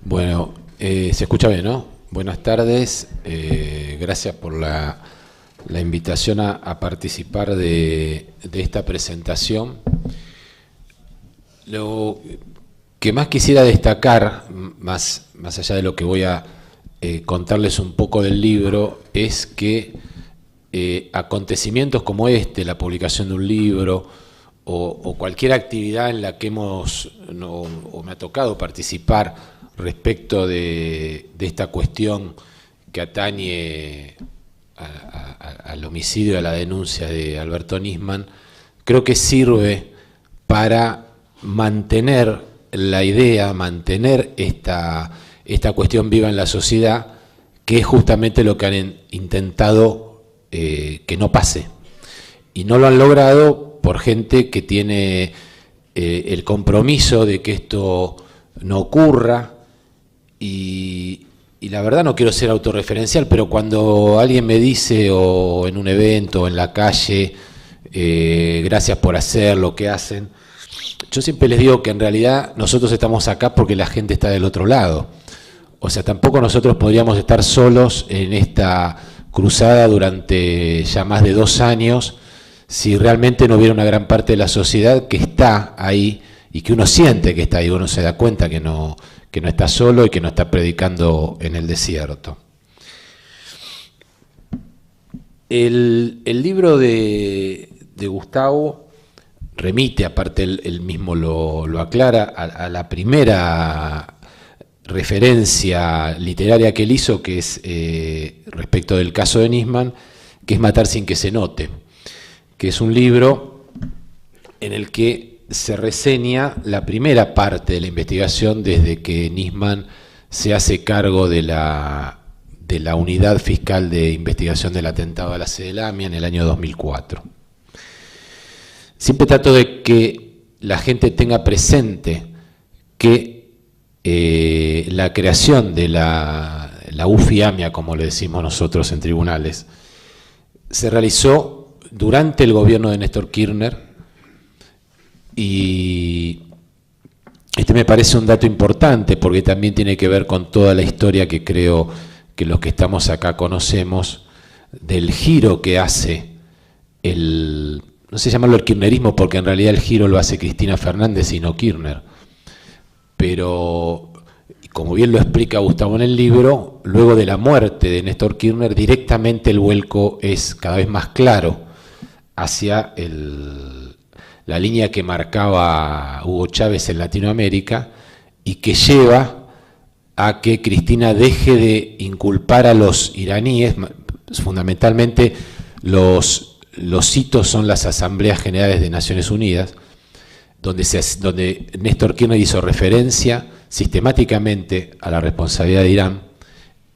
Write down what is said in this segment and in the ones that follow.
Bueno, se escucha bien, ¿no? Buenas tardes, gracias por la invitación a participar de esta presentación. Lo que más quisiera destacar, más allá de lo que voy a contarles un poco del libro, es que acontecimientos como este, la publicación de un libro, o cualquier actividad en la que o me ha tocado participar respecto de esta cuestión que atañe al homicidio, a la denuncia de Alberto Nisman, creo que sirve para mantener la idea, mantener esta cuestión viva en la sociedad, que es justamente lo que han intentado que no pase. Y no lo han logrado por gente que tiene el compromiso de que esto no ocurra, y la verdad no quiero ser autorreferencial, pero cuando alguien me dice, o en un evento, o en la calle, gracias por hacer lo que hacen, yo siempre les digo que en realidad nosotros estamos acá porque la gente está del otro lado. O sea, tampoco nosotros podríamos estar solos en esta cruzada durante ya más de 2 años, si realmente no hubiera una gran parte de la sociedad que está ahí y que uno siente que está ahí, uno se da cuenta que no está solo y que no está predicando en el desierto. El libro de Gustavo remite, aparte él mismo lo aclara, a la primera referencia literaria que él hizo, que es respecto del caso de Nisman, que es Matar sin que se note, que es un libro en el que se reseña la primera parte de la investigación desde que Nisman se hace cargo de la Unidad Fiscal de Investigación del Atentado a la sede de la AMIA en el año 2004. Siempre trato de que la gente tenga presente que la creación de la UFI-AMIA, como le decimos nosotros en tribunales, se realizó durante el gobierno de Néstor Kirchner, y este me parece un dato importante porque también tiene que ver con toda la historia que creo que los que estamos acá conocemos, del giro que hace no sé llamarlo el kirchnerismo, porque en realidad el giro lo hace Cristina Fernández y no Kirchner, pero como bien lo explica Gustavo en el libro, luego de la muerte de Néstor Kirchner, directamente el vuelco es cada vez más claro hacia la línea que marcaba Hugo Chávez en Latinoamérica, y que lleva a que Cristina deje de inculpar a los iraníes. Fundamentalmente los hitos son las Asambleas Generales de Naciones Unidas, donde Néstor Kirchner hizo referencia sistemáticamente a la responsabilidad de Irán,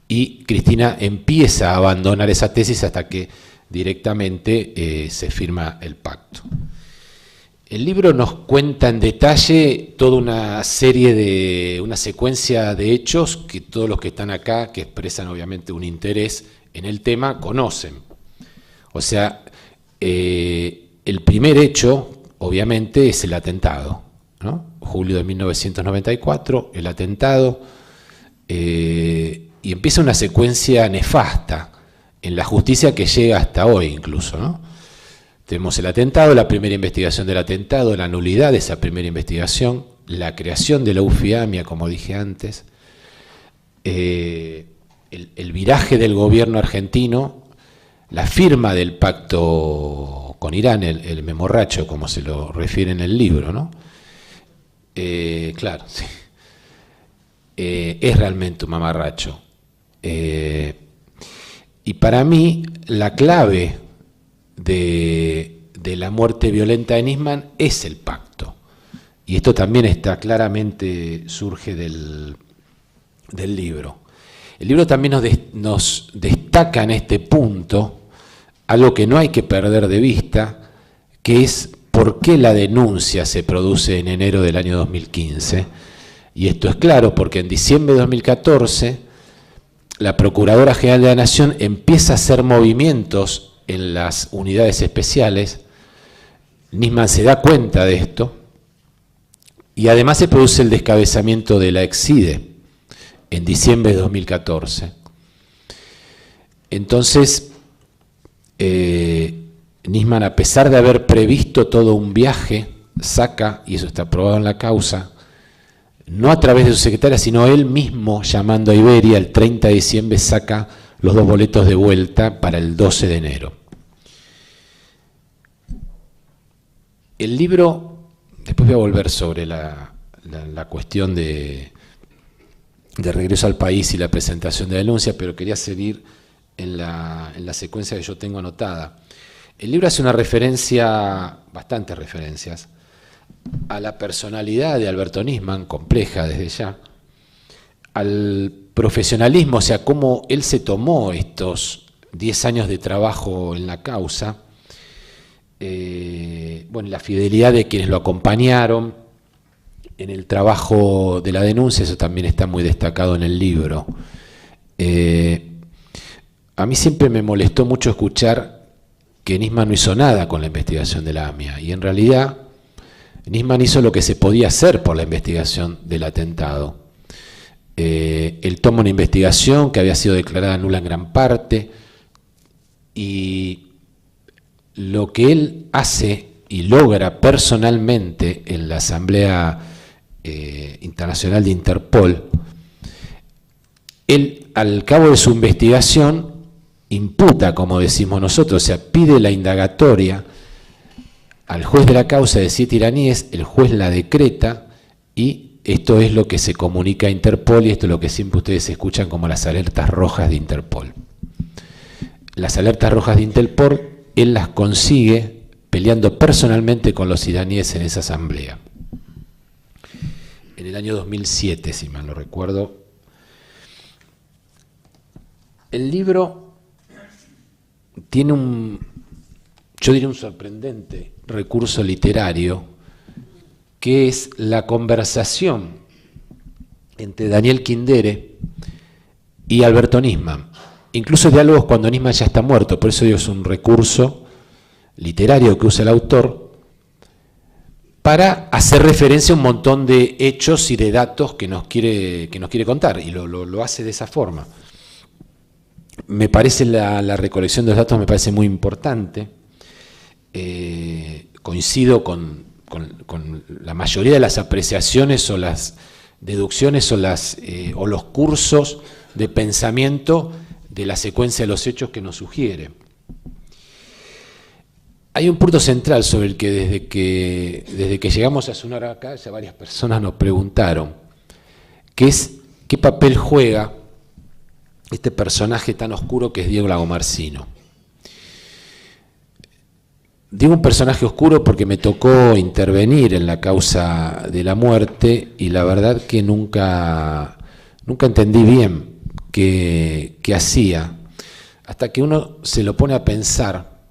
y Cristina empieza a abandonar esa tesis hasta que directamente se firma el pacto. El libro nos cuenta en detalle toda una secuencia de hechos que todos los que están acá, que expresan obviamente un interés en el tema, conocen. O sea, el primer hecho, obviamente, es el atentado, ¿no? Julio de 1994, el atentado, y empieza una secuencia nefasta en la justicia que llega hasta hoy incluso, ¿no? Tenemos el atentado, la primera investigación del atentado, la nulidad de esa primera investigación, la creación de la UFI-AMIA, como dije antes, el viraje del gobierno argentino, la firma del pacto con Irán, el memorracho, como se lo refiere en el libro, ¿no? Claro, sí. Es realmente un mamarracho. Y para mí, la clave de la muerte violenta de Nisman es el pacto. Y esto también está claramente, surge del libro. El libro también nos destaca en este punto algo que no hay que perder de vista, que es por qué la denuncia se produce en enero del año 2015. Y esto es claro porque en diciembre de 2014 la Procuradora General de la Nación empieza a hacer movimientos en las unidades especiales. Nisman se da cuenta de esto, y además se produce el descabezamiento de la Exide, en diciembre de 2014. Entonces, Nisman, a pesar de haber previsto todo un viaje, saca, y eso está aprobado en la causa, no a través de su secretaria, sino él mismo, llamando a Iberia, el 30 de diciembre saca los 2 boletos de vuelta para el 12 de enero. El libro, después voy a volver sobre la cuestión de regreso al país y la presentación de denuncia, pero quería seguir en la secuencia que yo tengo anotada. El libro hace una referencia, bastantes referencias, a la personalidad de Alberto Nisman, compleja desde ya, al profesionalismo, o sea, cómo él se tomó estos 10 años de trabajo en la causa, bueno, la fidelidad de quienes lo acompañaron en el trabajo de la denuncia, eso también está muy destacado en el libro. A mí siempre me molestó mucho escuchar que Nisman no hizo nada con la investigación de la AMIA, y en realidad Nisman hizo lo que se podía hacer por la investigación del atentado. Él toma una investigación que había sido declarada nula en gran parte, y lo que él hace y logra personalmente en la Asamblea Internacional de Interpol, él al cabo de su investigación imputa, como decimos nosotros, o sea, pide la indagatoria al juez de la causa de 7 iraníes, el juez la decreta, y esto es lo que se comunica a Interpol, y esto es lo que siempre ustedes escuchan como las alertas rojas de Interpol. Las alertas rojas de Interpol, él las consigue peleando personalmente con los iraníes en esa asamblea. En el año 2007, si mal no recuerdo. El libro tiene yo diría un sorprendente recurso literario, que es la conversación entre Daniel Quindere y Alberto Nisman. Incluso diálogos cuando Nisman ya está muerto, por eso digo, es un recurso literario que usa el autor para hacer referencia a un montón de hechos y de datos que nos quiere contar, y lo hace de esa forma. Me parece la recolección de los datos me parece muy importante. Coincido con la mayoría de las apreciaciones o las deducciones o los cursos de pensamiento de la secuencia de los hechos que nos sugiere. Hay un punto central sobre el que desde que llegamos a Sonora acá ya varias personas nos preguntaron, que es qué papel juega este personaje tan oscuro que es Diego Lagomarsino. Digo un personaje oscuro porque me tocó intervenir en la causa de la muerte, y la verdad que nunca entendí bien qué hacía, hasta que uno se lo pone a pensar,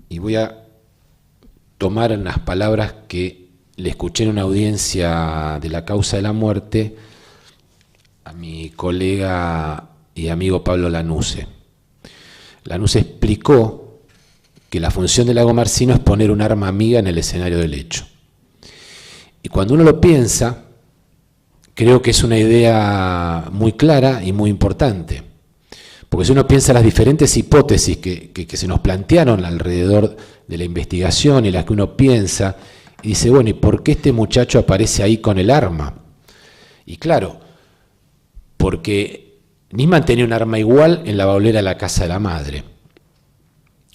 y voy a tomar unas palabras que le escuché en una audiencia de la causa de la muerte a mi colega y amigo Pablo Lanuse. Lanuse explicó que la función de Lagomarsino es poner un arma amiga en el escenario del hecho. Y cuando uno lo piensa, creo que es una idea muy clara y muy importante. Porque si uno piensa las diferentes hipótesis que se nos plantearon alrededor de la investigación, y las que uno piensa, y dice, bueno, ¿y por qué este muchacho aparece ahí con el arma? Y claro, porque Nisman tenía un arma igual en la baulera de la casa de la madre.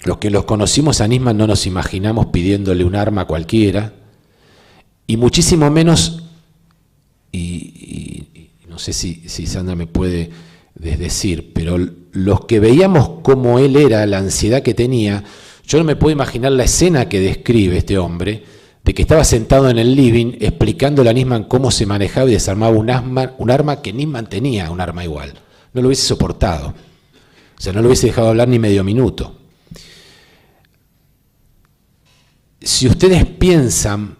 Los que los conocimos a Nisman no nos imaginamos pidiéndole un arma a cualquiera, y muchísimo menos, y no sé si Sandra me puede decir, pero los que veíamos cómo él era, la ansiedad que tenía, yo no me puedo imaginar la escena que describe este hombre, de que estaba sentado en el living explicándole a Nisman cómo se manejaba y desarmaba un arma que Nisman tenía, un arma igual. No lo hubiese soportado. O sea, no lo hubiese dejado hablar ni medio minuto. Si ustedes piensan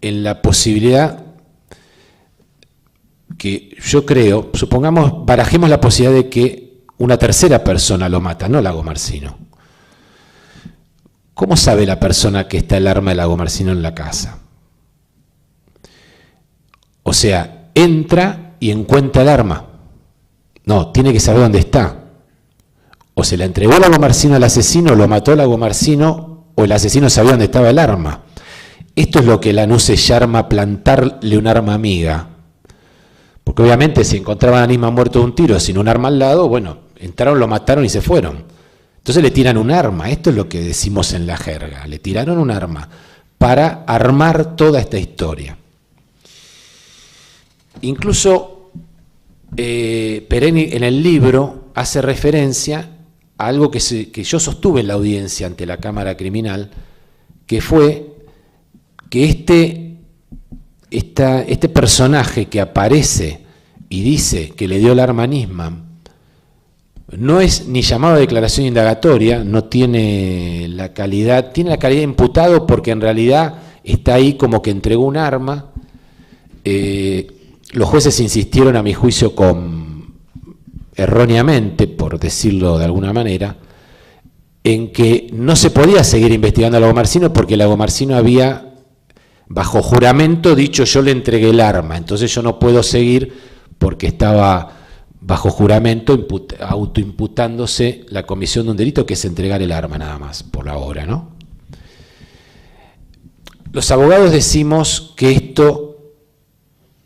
en la posibilidad que yo creo, supongamos, barajemos la posibilidad de que una tercera persona lo mata, no Lagomarsino. ¿Cómo sabe la persona que está el arma de Lagomarsino en la casa? O sea, entra y encuentra el arma. No, tiene que saber dónde está. O se la entregó el Lagomarsino al asesino, lo mató el Lagomarsino, o el asesino sabía dónde estaba el arma. Esto es lo que Lanús se llama plantarle un arma amiga. Porque obviamente si encontraban a Nisman muerto de un tiro sin un arma al lado, bueno, entraron, lo mataron y se fueron. Entonces le tiran un arma, esto es lo que decimos en la jerga, le tiraron un arma para armar toda esta historia. Incluso Pereni en el libro hace referencia a algo que yo sostuve en la audiencia ante la Cámara Criminal, que fue que este personaje que aparece y dice que le dio el arma a Nisman, no es ni llamado a declaración indagatoria, no tiene la calidad, tiene la calidad de imputado porque en realidad está ahí como que entregó un arma. Los jueces insistieron, a mi juicio, erróneamente, por decirlo de alguna manera, en que no se podía seguir investigando a Lagomarsino porque Lagomarsino había, bajo juramento, dicho yo le entregué el arma, entonces yo no puedo seguir porque estaba bajo juramento autoimputándose la comisión de un delito que es entregar el arma nada más, por ahora, ¿no? Los abogados decimos que esto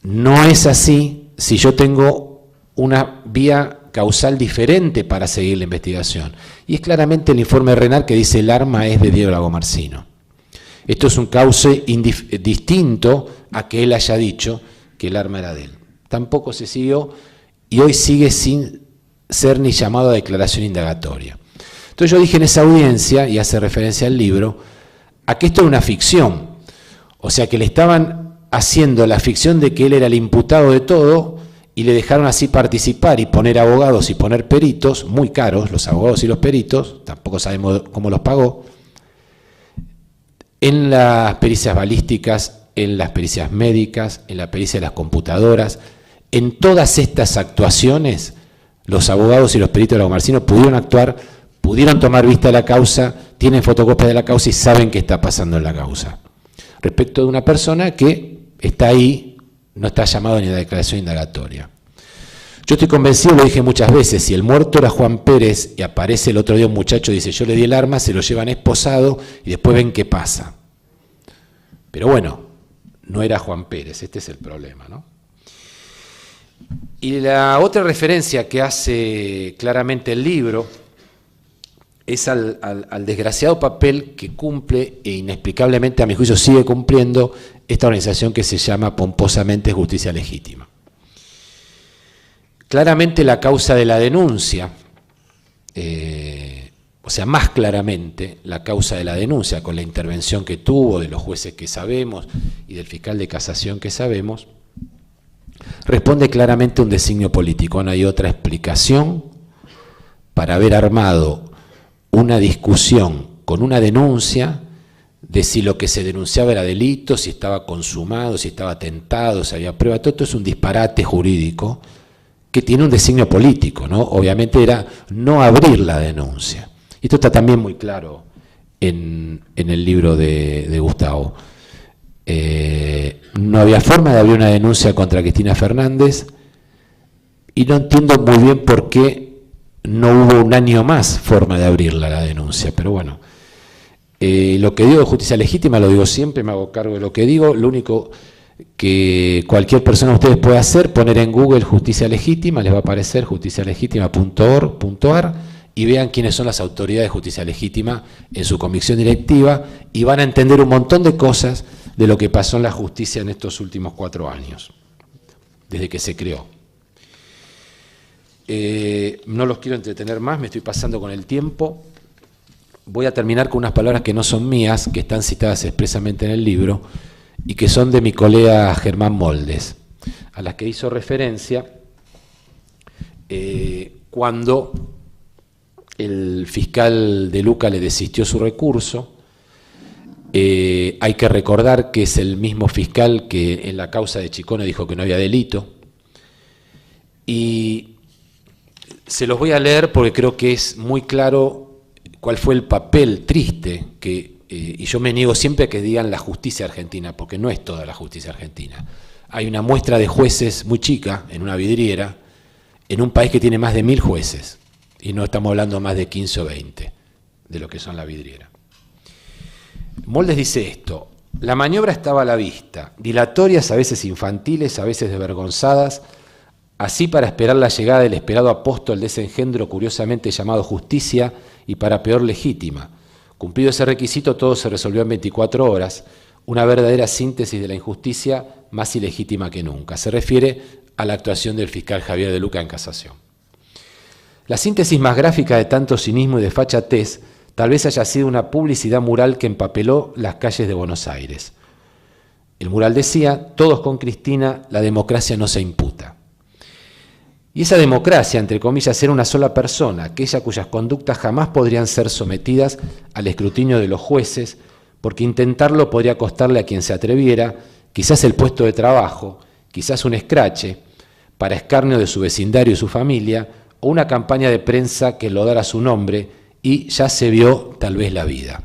no es así si yo tengo una vía causal diferente para seguir la investigación. Y es claramente el informe Renard que dice el arma es de Diego Lagomarsino. Esto es un cauce distinto a que él haya dicho que el arma era de él. Tampoco se siguió y hoy sigue sin ser ni llamado a declaración indagatoria. Entonces yo dije en esa audiencia, y hace referencia al libro, a que esto era una ficción. O sea que le estaban haciendo la ficción de que él era el imputado de todo y le dejaron así participar y poner abogados y poner peritos, muy caros los abogados y los peritos, tampoco sabemos cómo los pagó, en las pericias balísticas, en las pericias médicas, en la pericia de las computadoras. En todas estas actuaciones, los abogados y los peritos de Lagomarsino pudieron actuar, pudieron tomar vista de la causa, tienen fotocopias de la causa y saben qué está pasando en la causa. Respecto de una persona que está ahí, no está llamado ni a declaración indagatoria. Yo estoy convencido, lo dije muchas veces, si el muerto era Juan Pérez y aparece el otro día un muchacho y dice yo le di el arma, se lo llevan esposado y después ven qué pasa. Pero bueno, no era Juan Pérez, este es el problema, ¿no? Y la otra referencia que hace claramente el libro es al desgraciado papel que cumple e inexplicablemente, a mi juicio, sigue cumpliendo esta organización que se llama pomposamente Justicia Legítima. Claramente la causa de la denuncia, o sea, más claramente la causa de la denuncia, con la intervención que tuvo de los jueces que sabemos y del fiscal de casación que sabemos, responde claramente a un designio político. No hay otra explicación para haber armado una discusión con una denuncia de si lo que se denunciaba era delito, si estaba consumado, si estaba tentado, si había prueba. Todo esto es un disparate jurídico que tiene un designio político, ¿no? Obviamente era no abrir la denuncia. Y esto está también muy claro en el libro de Gustavo. No había forma de abrir una denuncia contra Cristina Fernández y no entiendo muy bien por qué no hubo un año más forma de abrirla la denuncia, pero bueno, lo que digo de justicia legítima lo digo siempre, me hago cargo de lo que digo. Lo único que cualquier persona de ustedes puede hacer, poner en Google justicia legítima, les va a aparecer justicialegítima.org.ar y vean quiénes son las autoridades de justicia legítima en su convicción directiva y van a entender un montón de cosas de lo que pasó en la justicia en estos últimos 4 años, desde que se creó. No los quiero entretener más, me estoy pasando con el tiempo. Voy a terminar con unas palabras que no son mías, que están citadas expresamente en el libro, y que son de mi colega Germán Moldes, a las que hizo referencia cuando el fiscal de Luca le desistió su recurso. Hay que recordar que es el mismo fiscal que en la causa de Chicone dijo que no había delito. Y se los voy a leer porque creo que es muy claro cuál fue el papel triste que, y yo me niego siempre a que digan la justicia argentina, porque no es toda la justicia argentina. hay una muestra de jueces muy chica en una vidriera, en un país que tiene más de 1000 jueces, y no estamos hablando más de 15 o 20 de lo que son la vidriera. Moldes dice esto: la maniobra estaba a la vista, dilatorias, a veces infantiles, a veces desvergonzadas, así para esperar la llegada del esperado apóstol de ese engendro curiosamente llamado justicia y para peor legítima. Cumplido ese requisito, todo se resolvió en 24 horas, una verdadera síntesis de la injusticia más ilegítima que nunca. Se refiere a la actuación del fiscal Javier de Luca en casación. La síntesis más gráfica de tanto cinismo y desfachatez tal vez haya sido una publicidad mural que empapeló las calles de Buenos Aires. El mural decía: todos con Cristina, la democracia no se imputa. Y esa democracia, entre comillas, era una sola persona, aquella cuyas conductas jamás podrían ser sometidas al escrutinio de los jueces, porque intentarlo podría costarle a quien se atreviera, quizás el puesto de trabajo, quizás un escrache, para escarnio de su vecindario y su familia, o una campaña de prensa que lodara su nombre, y ya se vio tal vez la vida.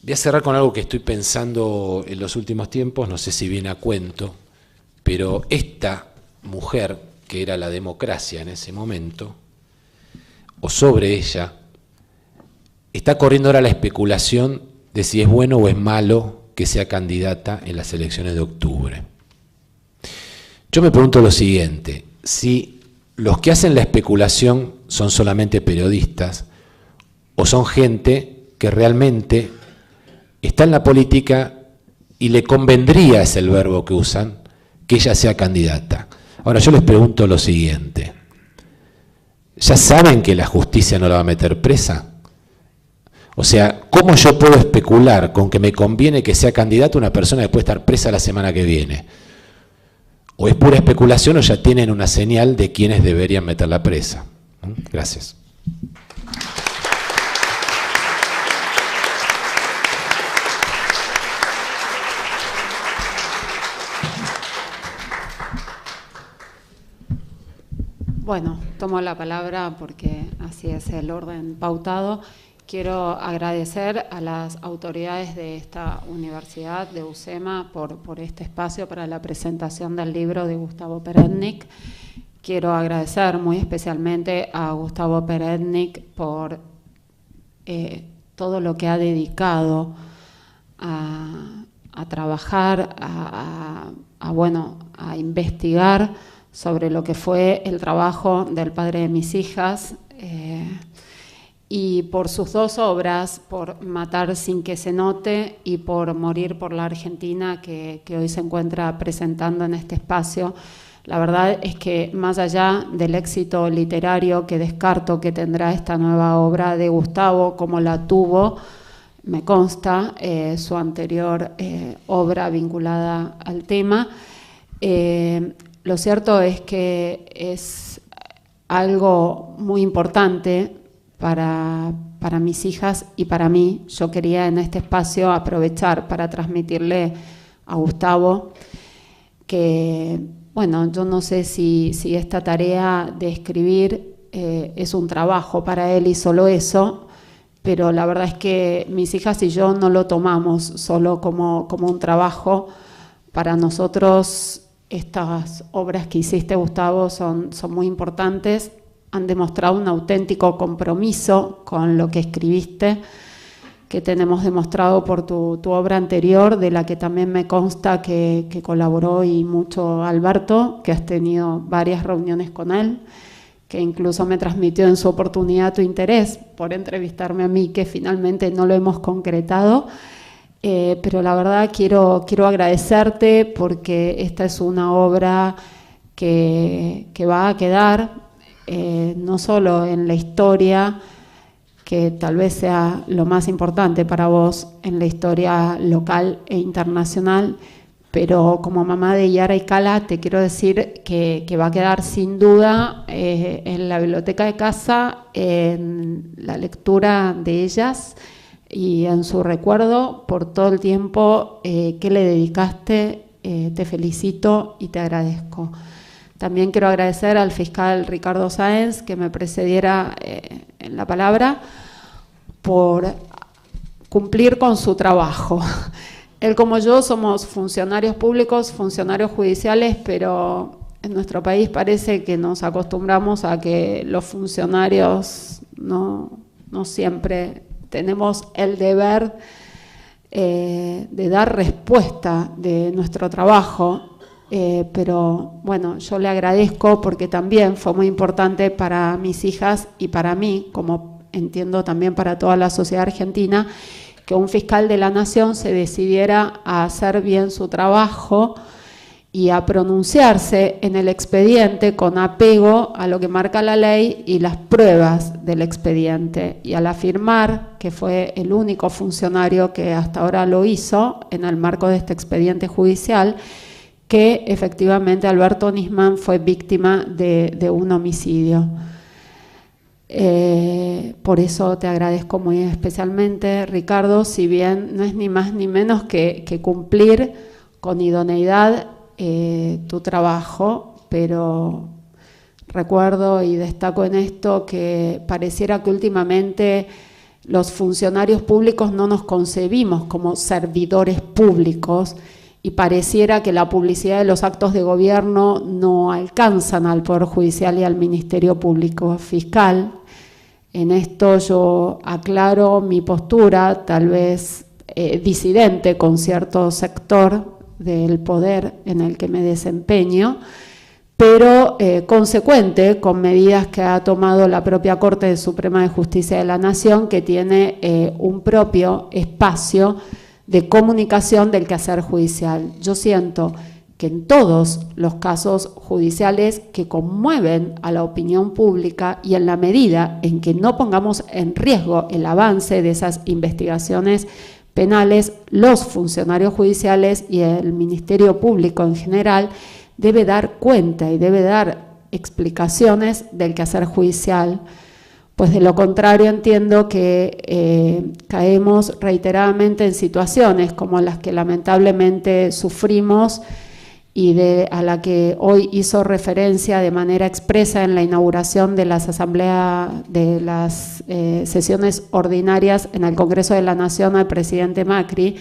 Voy a cerrar con algo que estoy pensando en los últimos tiempos, no sé si viene a cuento, pero esta mujer, que era la democracia en ese momento, o sobre ella, está corriendo ahora la especulación de si es bueno o es malo que sea candidata en las elecciones de octubre. Yo me pregunto lo siguiente: si los que hacen la especulación son solamente periodistas o son gente que realmente está en la política y le convendría, es el verbo que usan, que ella sea candidata. Ahora yo les pregunto lo siguiente: ¿ya saben que la justicia no la va a meter presa? O sea, ¿cómo yo puedo especular con que me conviene que sea candidata una persona que puede estar presa la semana que viene? ¿O es pura especulación o ya tienen una señal de quiénes deberían meterla presa? Gracias. Bueno, tomo la palabra porque así es el orden pautado. Quiero agradecer a las autoridades de esta universidad, de UCEMA, por este espacio para la presentación del libro de Gustavo Perednik. Quiero agradecer muy especialmente a Gustavo Perednik por todo lo que ha dedicado a trabajar, a investigar sobre lo que fue el trabajo del padre de mis hijas, y por sus dos obras, por Matar sin que se note y por Morir por la Argentina, que hoy se encuentra presentando en este espacio. La verdad es que más allá del éxito literario que descarto que tendrá esta nueva obra de Gustavo, como la tuvo, me consta, su anterior obra vinculada al tema, lo cierto es que es algo muy importante para mis hijas y para mí. Yo quería en este espacio aprovechar para transmitirle a Gustavo que, bueno, yo no sé si esta tarea de escribir es un trabajo para él y solo eso, pero la verdad es que mis hijas y yo no lo tomamos solo como un trabajo. Para nosotros estas obras que hiciste, Gustavo, son muy importantes. Han demostrado un auténtico compromiso con lo que escribiste, que tenemos demostrado por tu obra anterior, de la que también me consta que colaboró y mucho Alberto, que has tenido varias reuniones con él, que incluso me transmitió en su oportunidad tu interés por entrevistarme a mí, que finalmente no lo hemos concretado. Pero la verdad quiero agradecerte, porque esta es una obra que va a quedar no solo en la historia, que tal vez sea lo más importante para vos, en la historia local e internacional, pero como mamá de Yara y Cala te quiero decir que va a quedar sin duda en la biblioteca de casa, en la lectura de ellas y en su recuerdo por todo el tiempo que le dedicaste. Te felicito y te agradezco. También quiero agradecer al fiscal Ricardo Sáenz, que me precediera en la palabra, por cumplir con su trabajo. Él como yo somos funcionarios públicos, funcionarios judiciales, pero en nuestro país parece que nos acostumbramos a que los funcionarios no siempre tenemos el deber de dar respuesta de nuestro trabajo, pero bueno, yo le agradezco porque también fue muy importante para mis hijas y para mí, como entiendo también para toda la sociedad argentina, que un fiscal de la Nación se decidiera a hacer bien su trabajo y a pronunciarse en el expediente con apego a lo que marca la ley y las pruebas del expediente, y al afirmar que fue el único funcionario que hasta ahora lo hizo en el marco de este expediente judicial, que efectivamente Alberto Nisman fue víctima de un homicidio. Por eso te agradezco muy especialmente, Ricardo, si bien no es ni más ni menos que cumplir con idoneidad tu trabajo, pero recuerdo y destaco en esto que pareciera que últimamente los funcionarios públicos no nos concebimos como servidores públicos y pareciera que la publicidad de los actos de gobierno no alcanzan al Poder Judicial y al Ministerio Público Fiscal. En esto yo aclaro mi postura, tal vez disidente con cierto sector del poder en el que me desempeño, pero consecuente con medidas que ha tomado la propia Corte Suprema de Justicia de la Nación, que tiene un propio espacio de comunicación del quehacer judicial. Yo siento que en todos los casos judiciales que conmueven a la opinión pública y en la medida en que no pongamos en riesgo el avance de esas investigaciones penales, los funcionarios judiciales y el Ministerio Público en general debe dar cuenta y debe dar explicaciones del quehacer judicial, pues de lo contrario entiendo que caemos reiteradamente en situaciones como las que lamentablemente sufrimos y a la que hoy hizo referencia de manera expresa en la inauguración de las asambleas, de las sesiones ordinarias en el Congreso de la Nación al presidente Macri.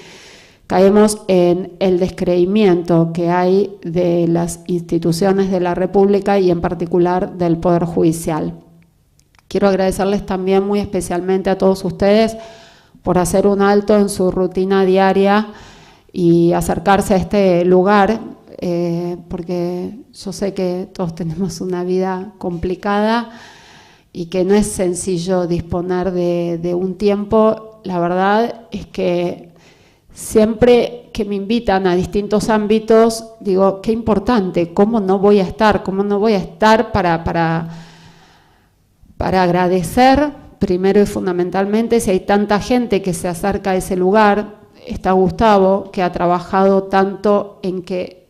Caemos en el descreimiento que hay de las instituciones de la República y en particular del Poder Judicial. Quiero agradecerles también muy especialmente a todos ustedes por hacer un alto en su rutina diaria y acercarse a este lugar, porque yo sé que todos tenemos una vida complicada y que no es sencillo disponer de un tiempo. La verdad es que siempre que me invitan a distintos ámbitos, digo, qué importante, cómo no voy a estar para agradecer, primero y fundamentalmente, si hay tanta gente que se acerca a ese lugar. Está Gustavo, que ha trabajado tanto en que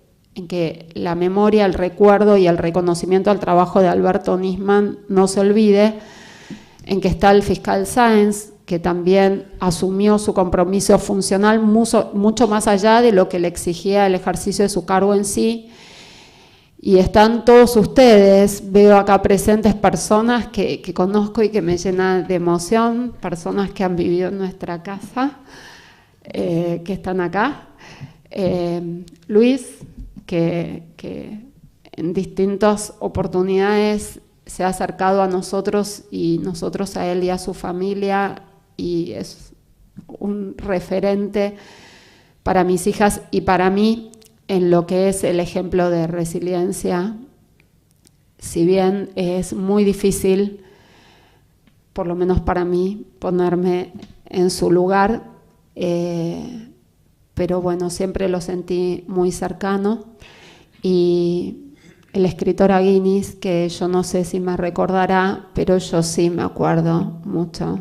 la memoria, el recuerdo y el reconocimiento al trabajo de Alberto Nisman no se olvide, en que está el fiscal Sáenz, que también asumió su compromiso funcional mucho más allá de lo que le exigía el ejercicio de su cargo en sí. Y están todos ustedes, veo acá presentes personas que conozco y que me llenan de emoción, personas que han vivido en nuestra casa, que están acá. Luis, que en distintas oportunidades se ha acercado a nosotros y nosotros a él y a su familia, y es un referente para mis hijas y para mí en lo que es el ejemplo de resiliencia. Si bien es muy difícil, por lo menos para mí, ponerme en su lugar, pero bueno, siempre lo sentí muy cercano. Y el escritor Aguinis, que yo no sé si me recordará, pero yo sí me acuerdo mucho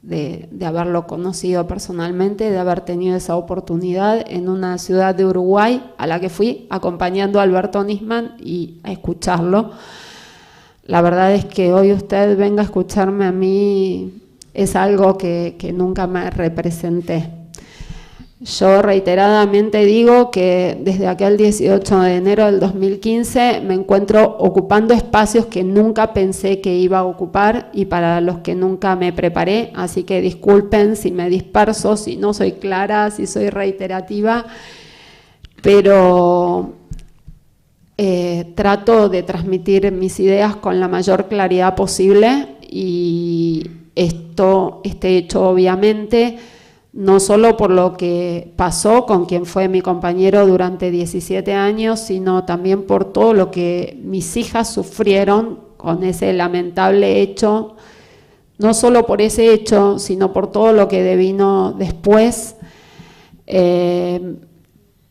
de haberlo conocido personalmente, de haber tenido esa oportunidad en una ciudad de Uruguay a la que fui acompañando a Alberto Nisman y a escucharlo. La verdad es que hoy usted venga a escucharme a mí es algo que nunca me representé. Yo reiteradamente digo que desde aquel 18 de enero del 2015 me encuentro ocupando espacios que nunca pensé que iba a ocupar y para los que nunca me preparé, así que disculpen si me disperso, si no soy clara, si soy reiterativa, pero trato de transmitir mis ideas con la mayor claridad posible y este hecho obviamente no solo por lo que pasó con quien fue mi compañero durante 17 años, sino también por todo lo que mis hijas sufrieron con ese lamentable hecho, no solo por ese hecho, sino por todo lo que devino después.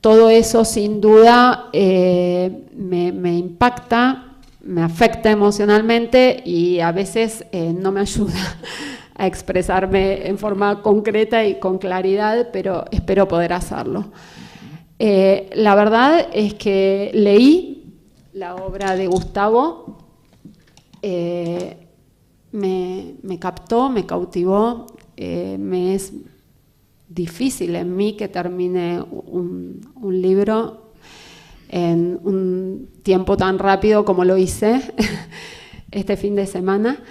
Todo eso sin duda me impacta, me afecta emocionalmente y a veces no me ayuda a expresarme en forma concreta y con claridad, pero espero poder hacerlo. La verdad es que leí la obra de Gustavo, me captó, me cautivó, me es difícil en mí que termine un libro en un tiempo tan rápido como lo hice este fin de semana.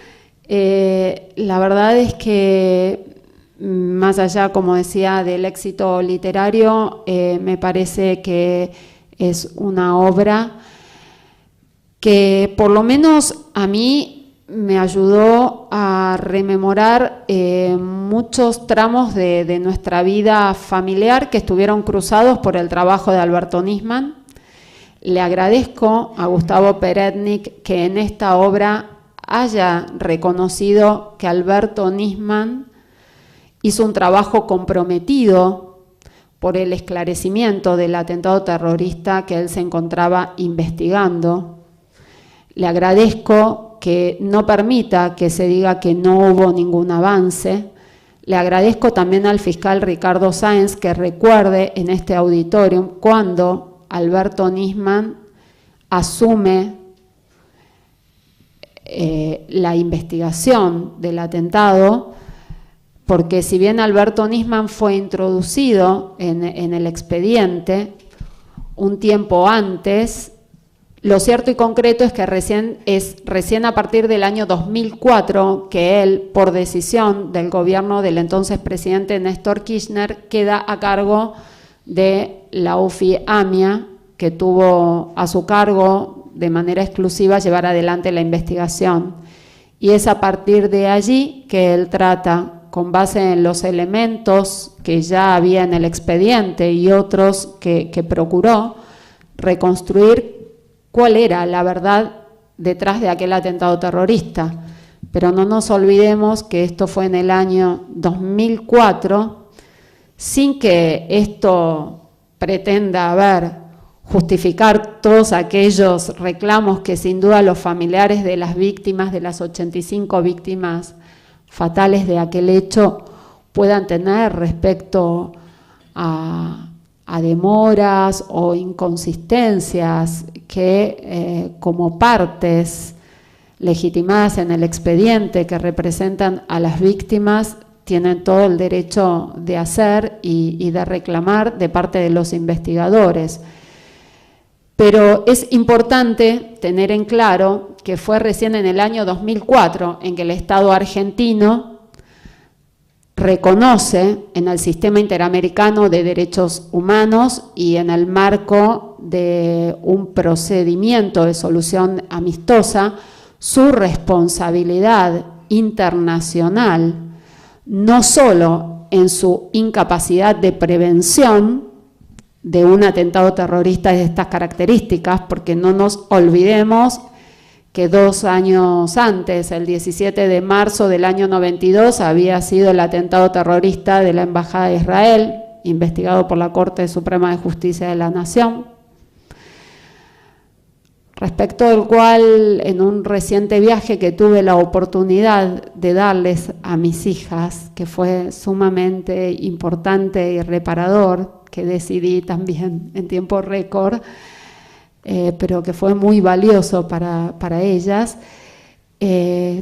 La verdad es que más allá, como decía, del éxito literario, me parece que es una obra que por lo menos a mí me ayudó a rememorar muchos tramos de nuestra vida familiar que estuvieron cruzados por el trabajo de Alberto Nisman. Le agradezco a Gustavo Peretnik que en esta obra haya reconocido que Alberto Nisman hizo un trabajo comprometido por el esclarecimiento del atentado terrorista que él se encontraba investigando. Le agradezco que no permita que se diga que no hubo ningún avance. Le agradezco también al fiscal Ricardo Sáenz que recuerde en este auditorium cuando Alberto Nisman asume la investigación del atentado, porque si bien Alberto Nisman fue introducido en el expediente un tiempo antes, lo cierto y concreto es que recién a partir del año 2004 que él, por decisión del gobierno del entonces presidente Néstor Kirchner, queda a cargo de la UFI AMIA, que tuvo a su cargo de manera exclusiva llevar adelante la investigación. Y es a partir de allí que él trata, con base en los elementos que ya había en el expediente y otros que procuró, reconstruir cuál era la verdad detrás de aquel atentado terrorista. Pero no nos olvidemos que esto fue en el año 2004, sin que esto pretenda justificar todos aquellos reclamos que sin duda los familiares de las víctimas, de las 85 víctimas fatales de aquel hecho, puedan tener respecto a demoras o inconsistencias que como partes legitimadas en el expediente que representan a las víctimas tienen todo el derecho de hacer y de reclamar de parte de los investigadores. Pero es importante tener en claro que fue recién en el año 2004 en que el Estado argentino reconoce en el Sistema Interamericano de Derechos Humanos y en el marco de un procedimiento de solución amistosa su responsabilidad internacional, no solo en su incapacidad de prevención de un atentado terrorista de estas características, porque no nos olvidemos que 2 años antes, el 17 de marzo del año 92, había sido el atentado terrorista de la Embajada de Israel, investigado por la Corte Suprema de Justicia de la Nación, respecto del cual en un reciente viaje que tuve la oportunidad de darles a mis hijas, que fue sumamente importante y reparador, que decidí también en tiempo récord, pero que fue muy valioso para ellas,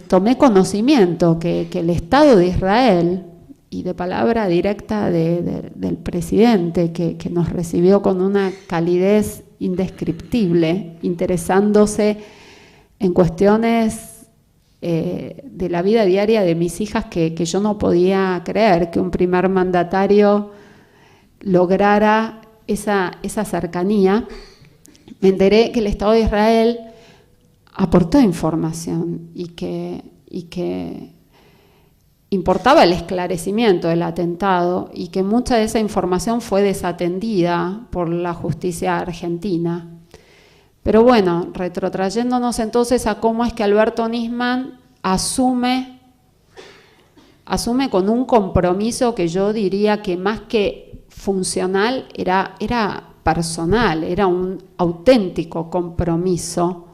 tomé conocimiento que el Estado de Israel y de palabra directa del presidente, que nos recibió con una calidez indescriptible, interesándose en cuestiones de la vida diaria de mis hijas que yo no podía creer que un primer mandatario lograra esa cercanía. Me enteré que el Estado de Israel aportó información y que importaba el esclarecimiento del atentado y que mucha de esa información fue desatendida por la justicia argentina. Pero bueno, retrotrayéndonos entonces a cómo es que Alberto Nisman asume con un compromiso que yo diría que más que funcional era personal, era un auténtico compromiso.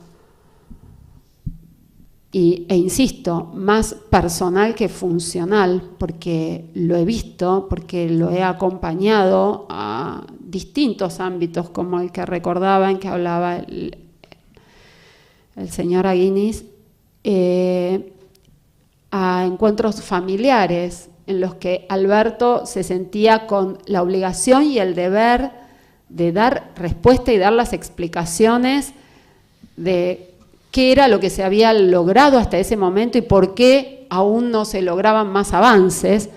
E insisto, más personal que funcional, porque lo he visto, porque lo he acompañado a distintos ámbitos, como el que recordaba, en que hablaba el señor Aguinis, a encuentros familiares en los que Alberto se sentía con la obligación y el deber de dar respuesta y dar las explicaciones de qué era lo que se había logrado hasta ese momento y por qué aún no se lograban más avances.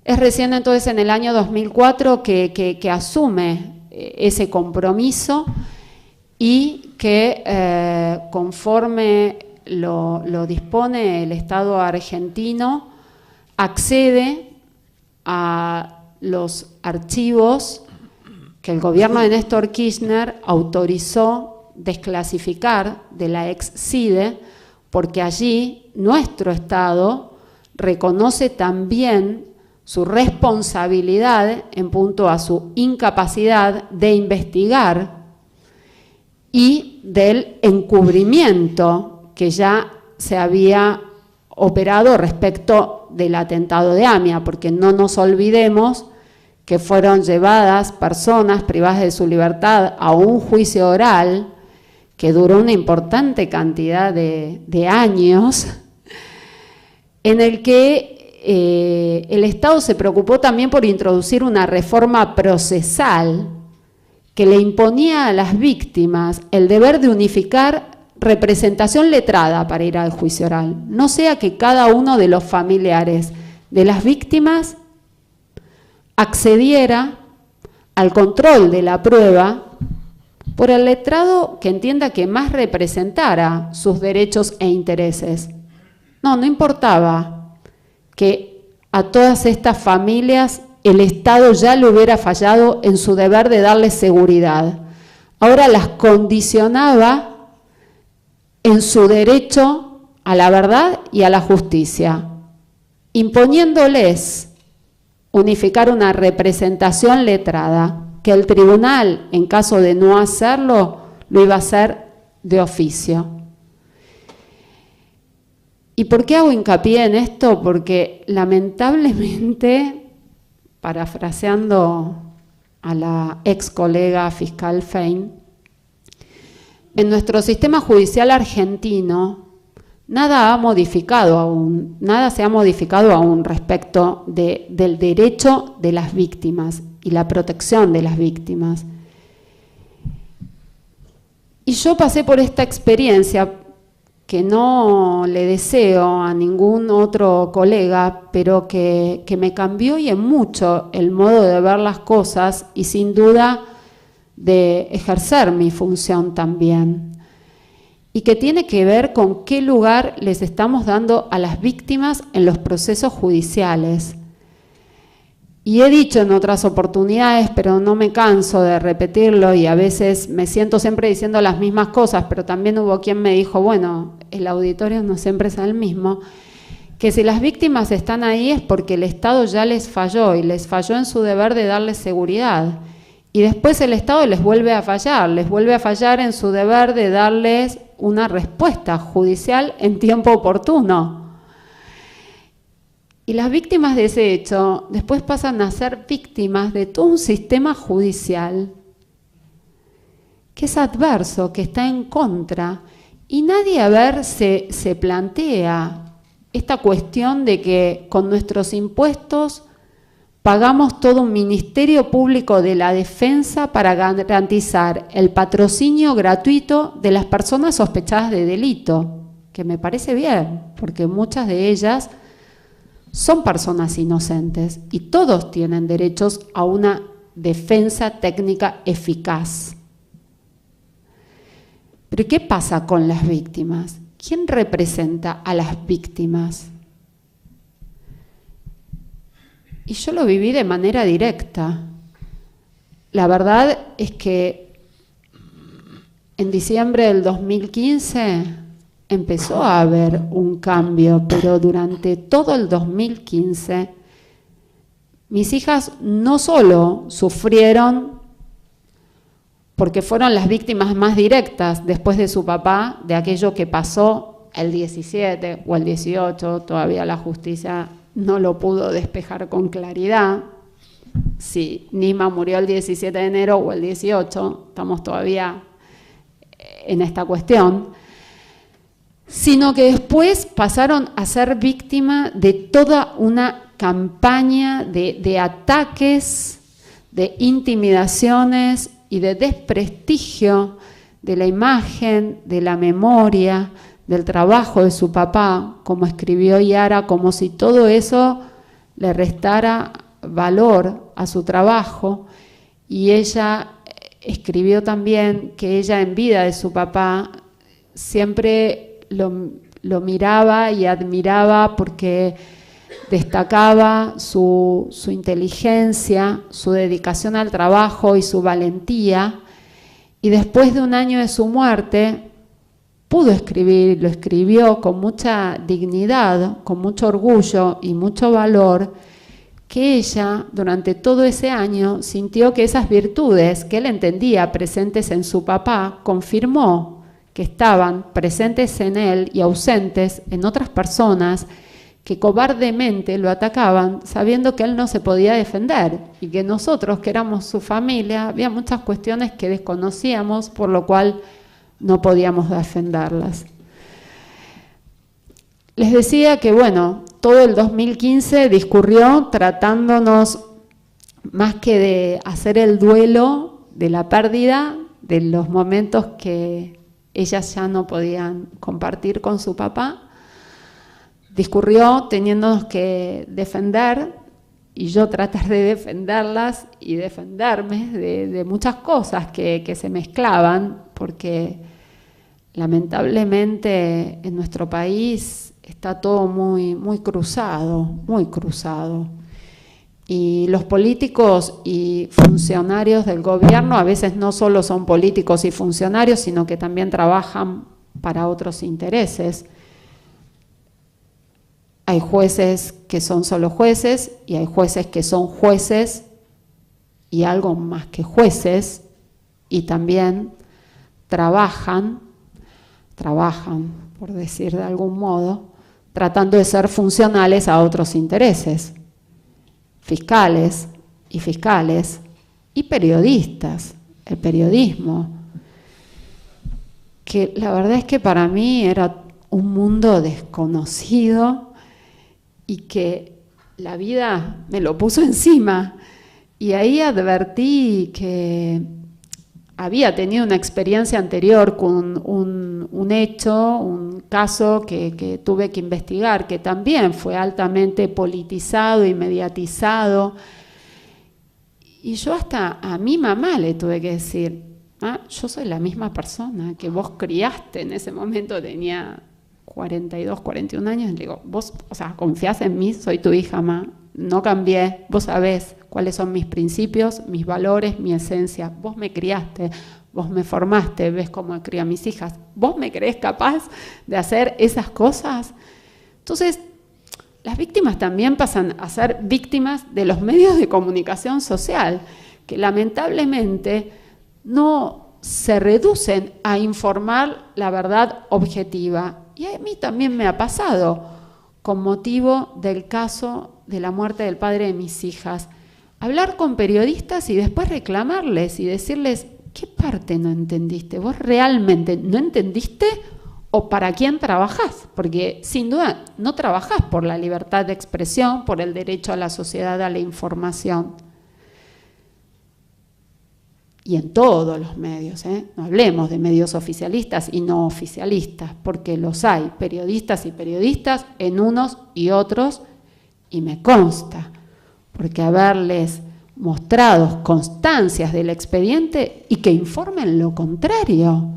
Es recién entonces en el año 2004 que asume ese compromiso y que conforme lo dispone el Estado argentino, accede a los archivos que el gobierno de Néstor Kirchner autorizó desclasificar de la ex-CIDE, porque allí nuestro Estado reconoce también su responsabilidad en punto a su incapacidad de investigar y del encubrimiento que ya se había operado respecto del atentado de AMIA, porque no nos olvidemos que fueron llevadas personas privadas de su libertad a un juicio oral que duró una importante cantidad de años, en el que el Estado se preocupó también por introducir una reforma procesal que le imponía a las víctimas el deber de unificar representación letrada para ir al juicio oral, no sea que cada uno de los familiares de las víctimas accediera al control de la prueba por el letrado que entienda que más representara sus derechos e intereses. No importaba que a todas estas familias el Estado ya le hubiera fallado en su deber de darles seguridad. Ahora las condicionaba en su derecho a la verdad y a la justicia, imponiéndoles unificar una representación letrada, que el tribunal, en caso de no hacerlo, lo iba a hacer de oficio. ¿Y por qué hago hincapié en esto? Porque lamentablemente, parafraseando a la ex colega fiscal Fein, en nuestro sistema judicial argentino nada se ha modificado aún respecto del derecho de las víctimas y la protección de las víctimas. Y yo pasé por esta experiencia que no le deseo a ningún otro colega, pero que me cambió y en mucho el modo de ver las cosas y sin duda de ejercer mi función también. Y que tiene que ver con qué lugar les estamos dando a las víctimas en los procesos judiciales. Y he dicho en otras oportunidades, pero no me canso de repetirlo y a veces me siento siempre diciendo las mismas cosas, pero también hubo quien me dijo, bueno, el auditorio no siempre es el mismo, que si las víctimas están ahí es porque el Estado ya les falló y les falló en su deber de darles seguridad. Y después el Estado les vuelve a fallar en su deber de darles una respuesta judicial en tiempo oportuno. Y las víctimas de ese hecho después pasan a ser víctimas de todo un sistema judicial que es adverso, que está en contra. Y nadie se plantea esta cuestión de que con nuestros impuestos pagamos todo un ministerio público de la defensa para garantizar el patrocinio gratuito de las personas sospechadas de delito, que me parece bien, porque muchas de ellas son personas inocentes y todos tienen derechos a una defensa técnica eficaz. Pero ¿qué pasa con las víctimas? ¿Quién representa a las víctimas? Y yo lo viví de manera directa. La verdad es que en diciembre del 2015 empezó a haber un cambio, pero durante todo el 2015 mis hijas no solo sufrieron porque fueron las víctimas más directas después de su papá, de aquello que pasó el 17 o el 18, todavía la justicia no lo pudo despejar con claridad. Si Nima murió el 17 de enero o el 18, estamos todavía en esta cuestión, sino que después pasaron a ser víctimas de toda una campaña de ataques, de intimidaciones y de desprestigio de la imagen, de la memoria, del trabajo de su papá, como escribió Yara, como si todo eso le restara valor a su trabajo. Y ella escribió también que ella, en vida de su papá, siempre lo miraba y admiraba porque destacaba su inteligencia, su dedicación al trabajo y su valentía. Y después de un año de su muerte, pudo escribir, lo escribió con mucha dignidad, con mucho orgullo y mucho valor, que ella durante todo ese año sintió que esas virtudes que él entendía presentes en su papá, confirmó que estaban presentes en él y ausentes en otras personas que cobardemente lo atacaban sabiendo que él no se podía defender y que nosotros, que éramos su familia, había muchas cuestiones que desconocíamos, por lo cual no podíamos defenderlas. Les decía que, bueno, todo el 2015 discurrió tratándonos, más que de hacer el duelo de la pérdida, de los momentos que ellas ya no podían compartir con su papá, discurrió teniéndonos que defender y yo tratar de defenderlas y defenderme de muchas cosas que se mezclaban, porque lamentablemente en nuestro país está todo muy cruzado, muy cruzado. Y los políticos y funcionarios del gobierno a veces no solo son políticos y funcionarios, sino que también trabajan para otros intereses. Hay jueces que son solo jueces y hay jueces que son jueces y algo más que jueces, y también trabajan, por decir de algún modo, tratando de ser funcionales a otros intereses, fiscales y periodistas, el periodismo, que la verdad es que para mí era un mundo desconocido y que la vida me lo puso encima. Y ahí advertí que había tenido una experiencia anterior con un hecho, un caso que tuve que investigar, que también fue altamente politizado y mediatizado. Y yo hasta a mi mamá le tuve que decir, yo soy la misma persona que vos criaste. En ese momento tenía 42, 41 años, y le digo, vos, confías en mí, soy tu hija, ma, no cambié, vos sabés cuáles son mis principios, mis valores, mi esencia, vos me criaste, vos me formaste, ves cómo crío a mis hijas, vos me creés capaz de hacer esas cosas. Entonces, las víctimas también pasan a ser víctimas de los medios de comunicación social, que lamentablemente no se reducen a informar la verdad objetiva. Y a mí también me ha pasado, con motivo del caso de la muerte del padre de mis hijas, hablar con periodistas y después reclamarles y decirles, ¿qué parte no entendiste? ¿Vos realmente no entendiste o para quién trabajás, porque sin duda no trabajás por la libertad de expresión, por el derecho a la sociedad a la información. Y en todos los medios, no hablemos de medios oficialistas y no oficialistas, porque los hay, periodistas y periodistas en unos y otros, y me consta, porque haberles mostrado constancias del expediente y que informen lo contrario.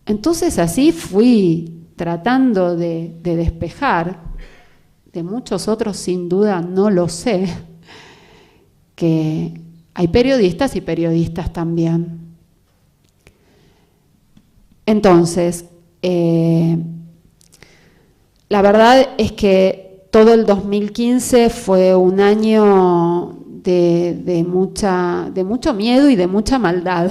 Entonces así fui tratando de despejar, de muchos otros sin duda no lo sé, que hay periodistas y periodistas también. Entonces, la verdad es que todo el 2015 fue un año de mucho miedo y de mucha maldad,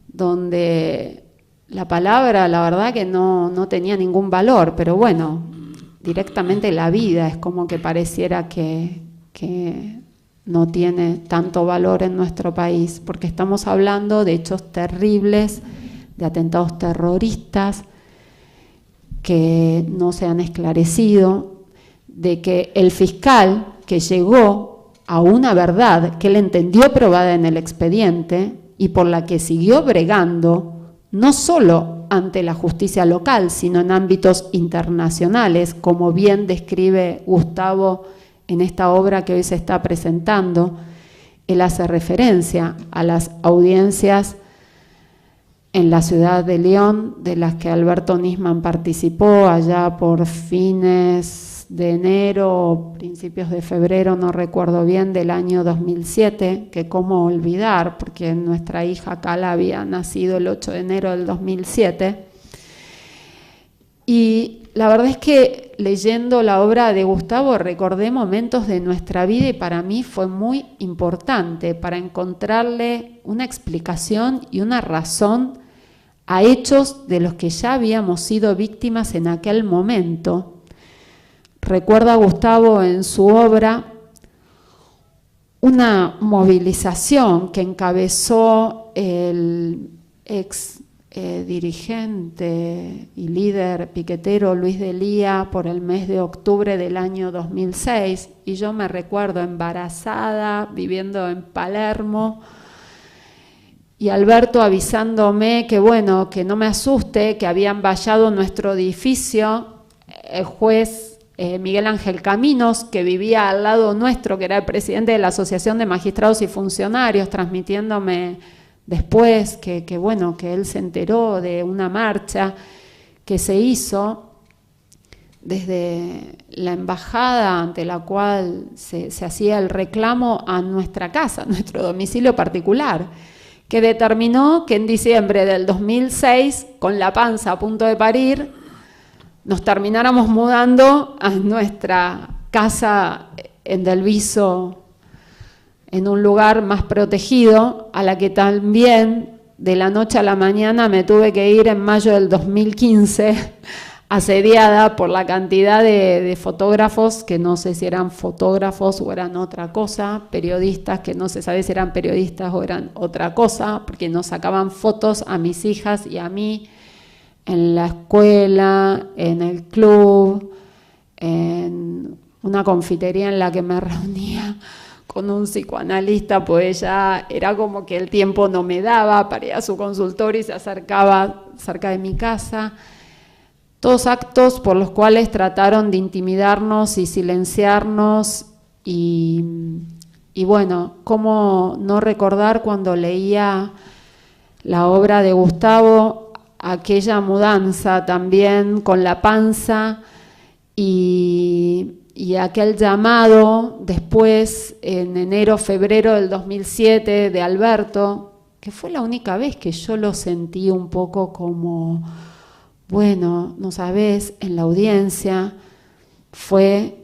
donde la palabra, la verdad que no tenía ningún valor, pero bueno, directamente la vida es como que pareciera que no tiene tanto valor en nuestro país, porque estamos hablando de hechos terribles, de atentados terroristas que no se han esclarecido, de que el fiscal que llegó a una verdad que él entendió probada en el expediente y por la que siguió bregando, no solo ante la justicia local, sino en ámbitos internacionales, como bien describe Gustavo en esta obra que hoy se está presentando. Él hace referencia a las audiencias en la ciudad de León, de las que Alberto Nisman participó allá por fines de enero o principios de febrero, no recuerdo bien, del año 2007, que cómo olvidar, porque nuestra hija Cala había nacido el 8 de enero del 2007. Y la verdad es que leyendo la obra de Gustavo recordé momentos de nuestra vida y para mí fue muy importante para encontrarle una explicación y una razón a hechos de los que ya habíamos sido víctimas en aquel momento. Recuerda Gustavo en su obra una movilización que encabezó el ex dirigente y líder piquetero Luis Delía por el mes de octubre del año 2006, y yo me recuerdo embarazada, viviendo en Palermo, y Alberto avisándome que bueno, que no me asuste, que habían vallado nuestro edificio, el juez Miguel Ángel Caminos, que vivía al lado nuestro, que era el presidente de la Asociación de Magistrados y Funcionarios, transmitiéndome después que bueno, que él se enteró de una marcha que se hizo desde la embajada ante la cual se hacía el reclamo a nuestra casa, a nuestro domicilio particular, que determinó que en diciembre del 2006, con la panza a punto de parir, nos termináramos mudando a nuestra casa en Del Viso, en un lugar más protegido, a la que también de la noche a la mañana me tuve que ir en mayo del 2015, asediada por la cantidad de fotógrafos, que no sé si eran fotógrafos o eran otra cosa, periodistas que no se sabe si eran periodistas o eran otra cosa, porque nos sacaban fotos a mis hijas y a mí, en la escuela, en el club, en una confitería en la que me reunía con un psicoanalista, pues ya era como que el tiempo no me daba para ir a su consultorio y se acercaba cerca de mi casa. Todos actos por los cuales trataron de intimidarnos y silenciarnos y bueno, cómo no recordar cuando leía la obra de Gustavo, aquella mudanza también con la panza y aquel llamado después en enero, febrero del 2007 de Alberto, que fue la única vez que yo lo sentí un poco como, bueno, no sabés, en la audiencia, fue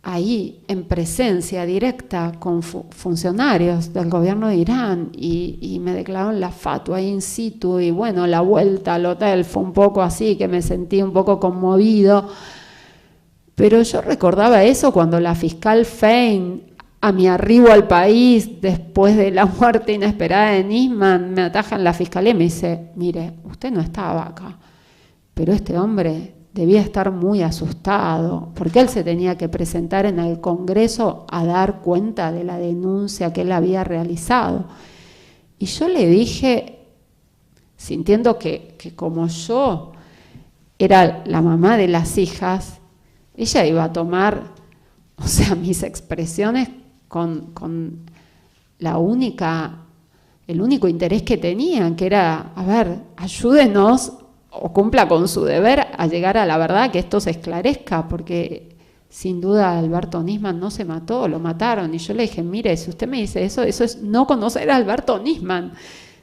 ahí en presencia directa con funcionarios del gobierno de Irán y me declararon la fatwa ahí in situ y bueno, la vuelta al hotel fue un poco así, que me sentí un poco conmovido, pero yo recordaba eso cuando la fiscal Fein a mi arribo al país, después de la muerte inesperada de Nisman, me atajan la fiscalía y me dice, mire, usted no estaba acá, pero este hombre debía estar muy asustado, porque él se tenía que presentar en el Congreso a dar cuenta de la denuncia que él había realizado. Y yo le dije, sintiendo que como yo era la mamá de las hijas, ella iba a tomar, o sea, mis expresiones con el único interés que tenían, que era, a ver, ayúdenos o cumpla con su deber a llegar a la verdad, que esto se esclarezca, porque sin duda Alberto Nisman no se mató, lo mataron. Y yo le dije, mire, si usted me dice eso es no conocer a Alberto Nisman.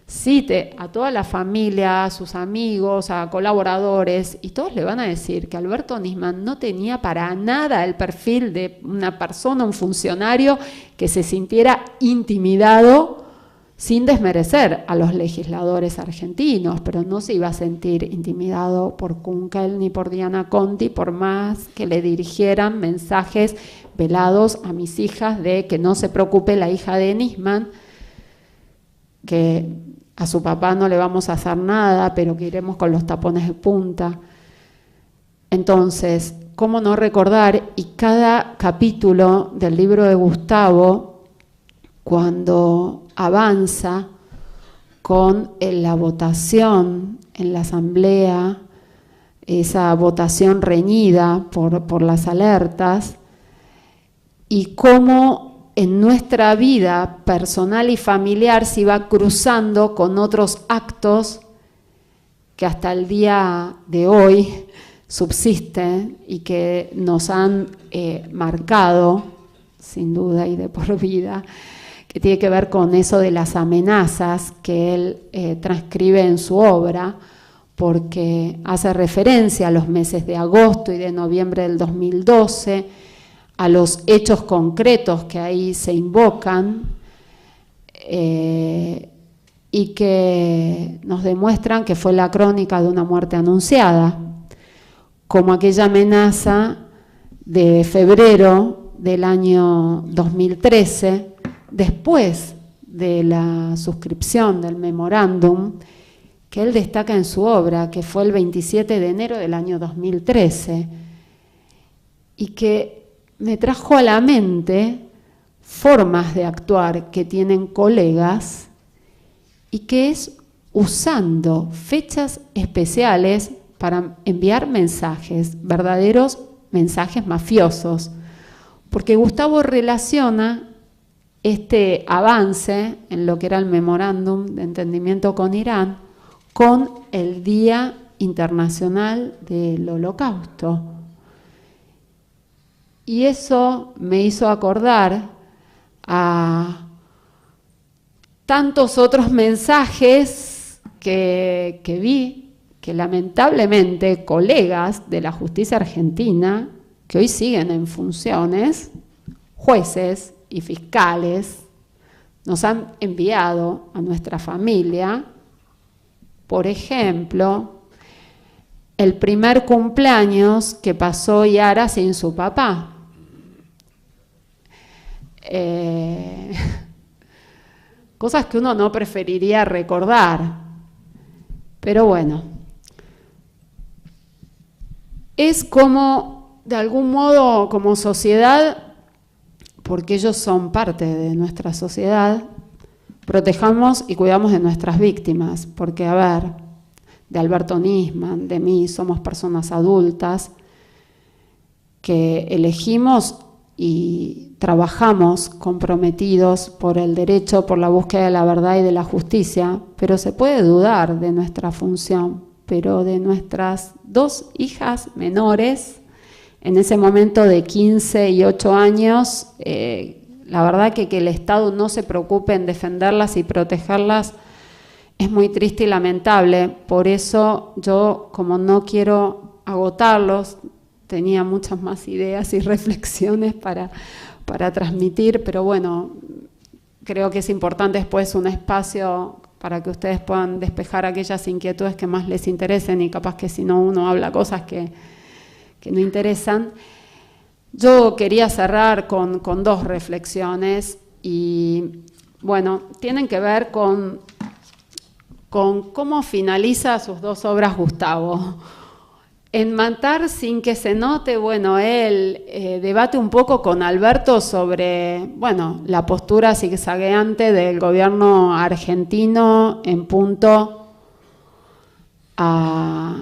Cite a toda la familia, a sus amigos, a colaboradores, y todos le van a decir que Alberto Nisman no tenía para nada el perfil de una persona, un funcionario que se sintiera intimidado, sin desmerecer a los legisladores argentinos, pero no se iba a sentir intimidado por Kunkel ni por Diana Conti, por más que le dirigieran mensajes velados a mis hijas de que no se preocupe la hija de Nisman, que a su papá no le vamos a hacer nada, pero que iremos con los tapones de punta. Entonces, ¿cómo no recordar? Y cada capítulo del libro de Gustavo, cuando avanza con la votación en la asamblea, esa votación reñida por las alertas, y cómo en nuestra vida personal y familiar se iba cruzando con otros actos que hasta el día de hoy subsisten y que nos han marcado, sin duda y de por vida, que tiene que ver con eso de las amenazas que él transcribe en su obra, porque hace referencia a los meses de agosto y de noviembre del 2012, a los hechos concretos que ahí se invocan y que nos demuestran que fue la crónica de una muerte anunciada, como aquella amenaza de febrero del año 2013, después de la suscripción del memorándum, que él destaca en su obra, que fue el 27 de enero del año 2013, y que me trajo a la mente formas de actuar que tienen colegas y que es usando fechas especiales para enviar mensajes, verdaderos mensajes mafiosos, porque Gustavo relaciona este avance en lo que era el memorándum de entendimiento con Irán con el Día Internacional del Holocausto. Y eso me hizo acordar a tantos otros mensajes que vi, que lamentablemente colegas de la justicia argentina, que hoy siguen en funciones, jueces y fiscales, nos han enviado a nuestra familia. Por ejemplo, el primer cumpleaños que pasó Yara sin su papá. Cosas que uno no preferiría recordar, pero bueno, es como, de algún modo, como sociedad, porque ellos son parte de nuestra sociedad, protejamos y cuidamos de nuestras víctimas, porque, a ver, de Alberto Nisman, de mí, somos personas adultas que elegimos y trabajamos comprometidos por el derecho, por la búsqueda de la verdad y de la justicia, pero se puede dudar de nuestra función, pero de nuestras dos hijas menores, en ese momento de 15 y 8 años, la verdad que el Estado no se preocupe en defenderlas y protegerlas es muy triste y lamentable. Por eso yo, como no quiero agotarlos, tenía muchas más ideas y reflexiones para transmitir, pero bueno, creo que es importante después un espacio para que ustedes puedan despejar aquellas inquietudes que más les interesen y capaz que si no uno habla cosas que no interesan. Yo quería cerrar con dos reflexiones y, bueno, tienen que ver con cómo finaliza sus dos obras Gustavo. En Matar sin que se note, bueno, él debate un poco con Alberto sobre, bueno, la postura zigzagueante del gobierno argentino en punto a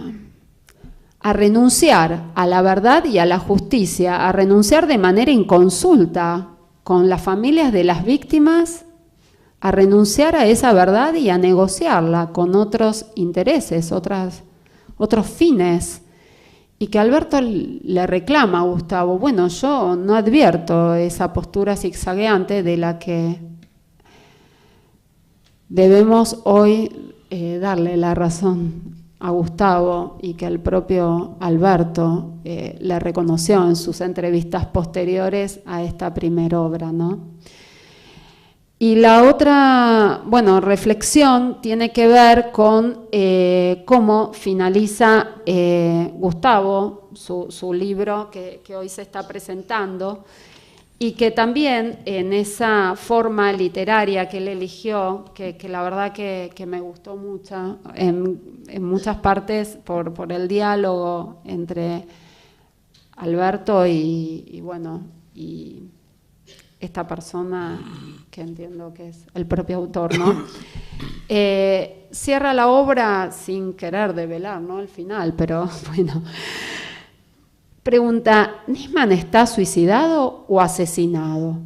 renunciar a la verdad y a la justicia, a renunciar de manera inconsulta con las familias de las víctimas, a renunciar a esa verdad y a negociarla con otros intereses, otros fines. Y que Alberto le reclama a Gustavo, bueno, yo no advierto esa postura zigzagueante de la que debemos hoy darle la razón a Gustavo y que el propio Alberto le reconoció en sus entrevistas posteriores a esta primera obra, ¿no? Y la otra, bueno, reflexión tiene que ver con cómo finaliza Gustavo su libro que hoy se está presentando y que también en esa forma literaria que él eligió, que la verdad que me gustó mucho, en muchas partes por el diálogo entre Alberto y bueno, y esta persona que entiendo que es el propio autor, ¿no? Cierra la obra sin querer develar, ¿no? Al final, pero bueno. Pregunta, ¿Nisman está suicidado o asesinado?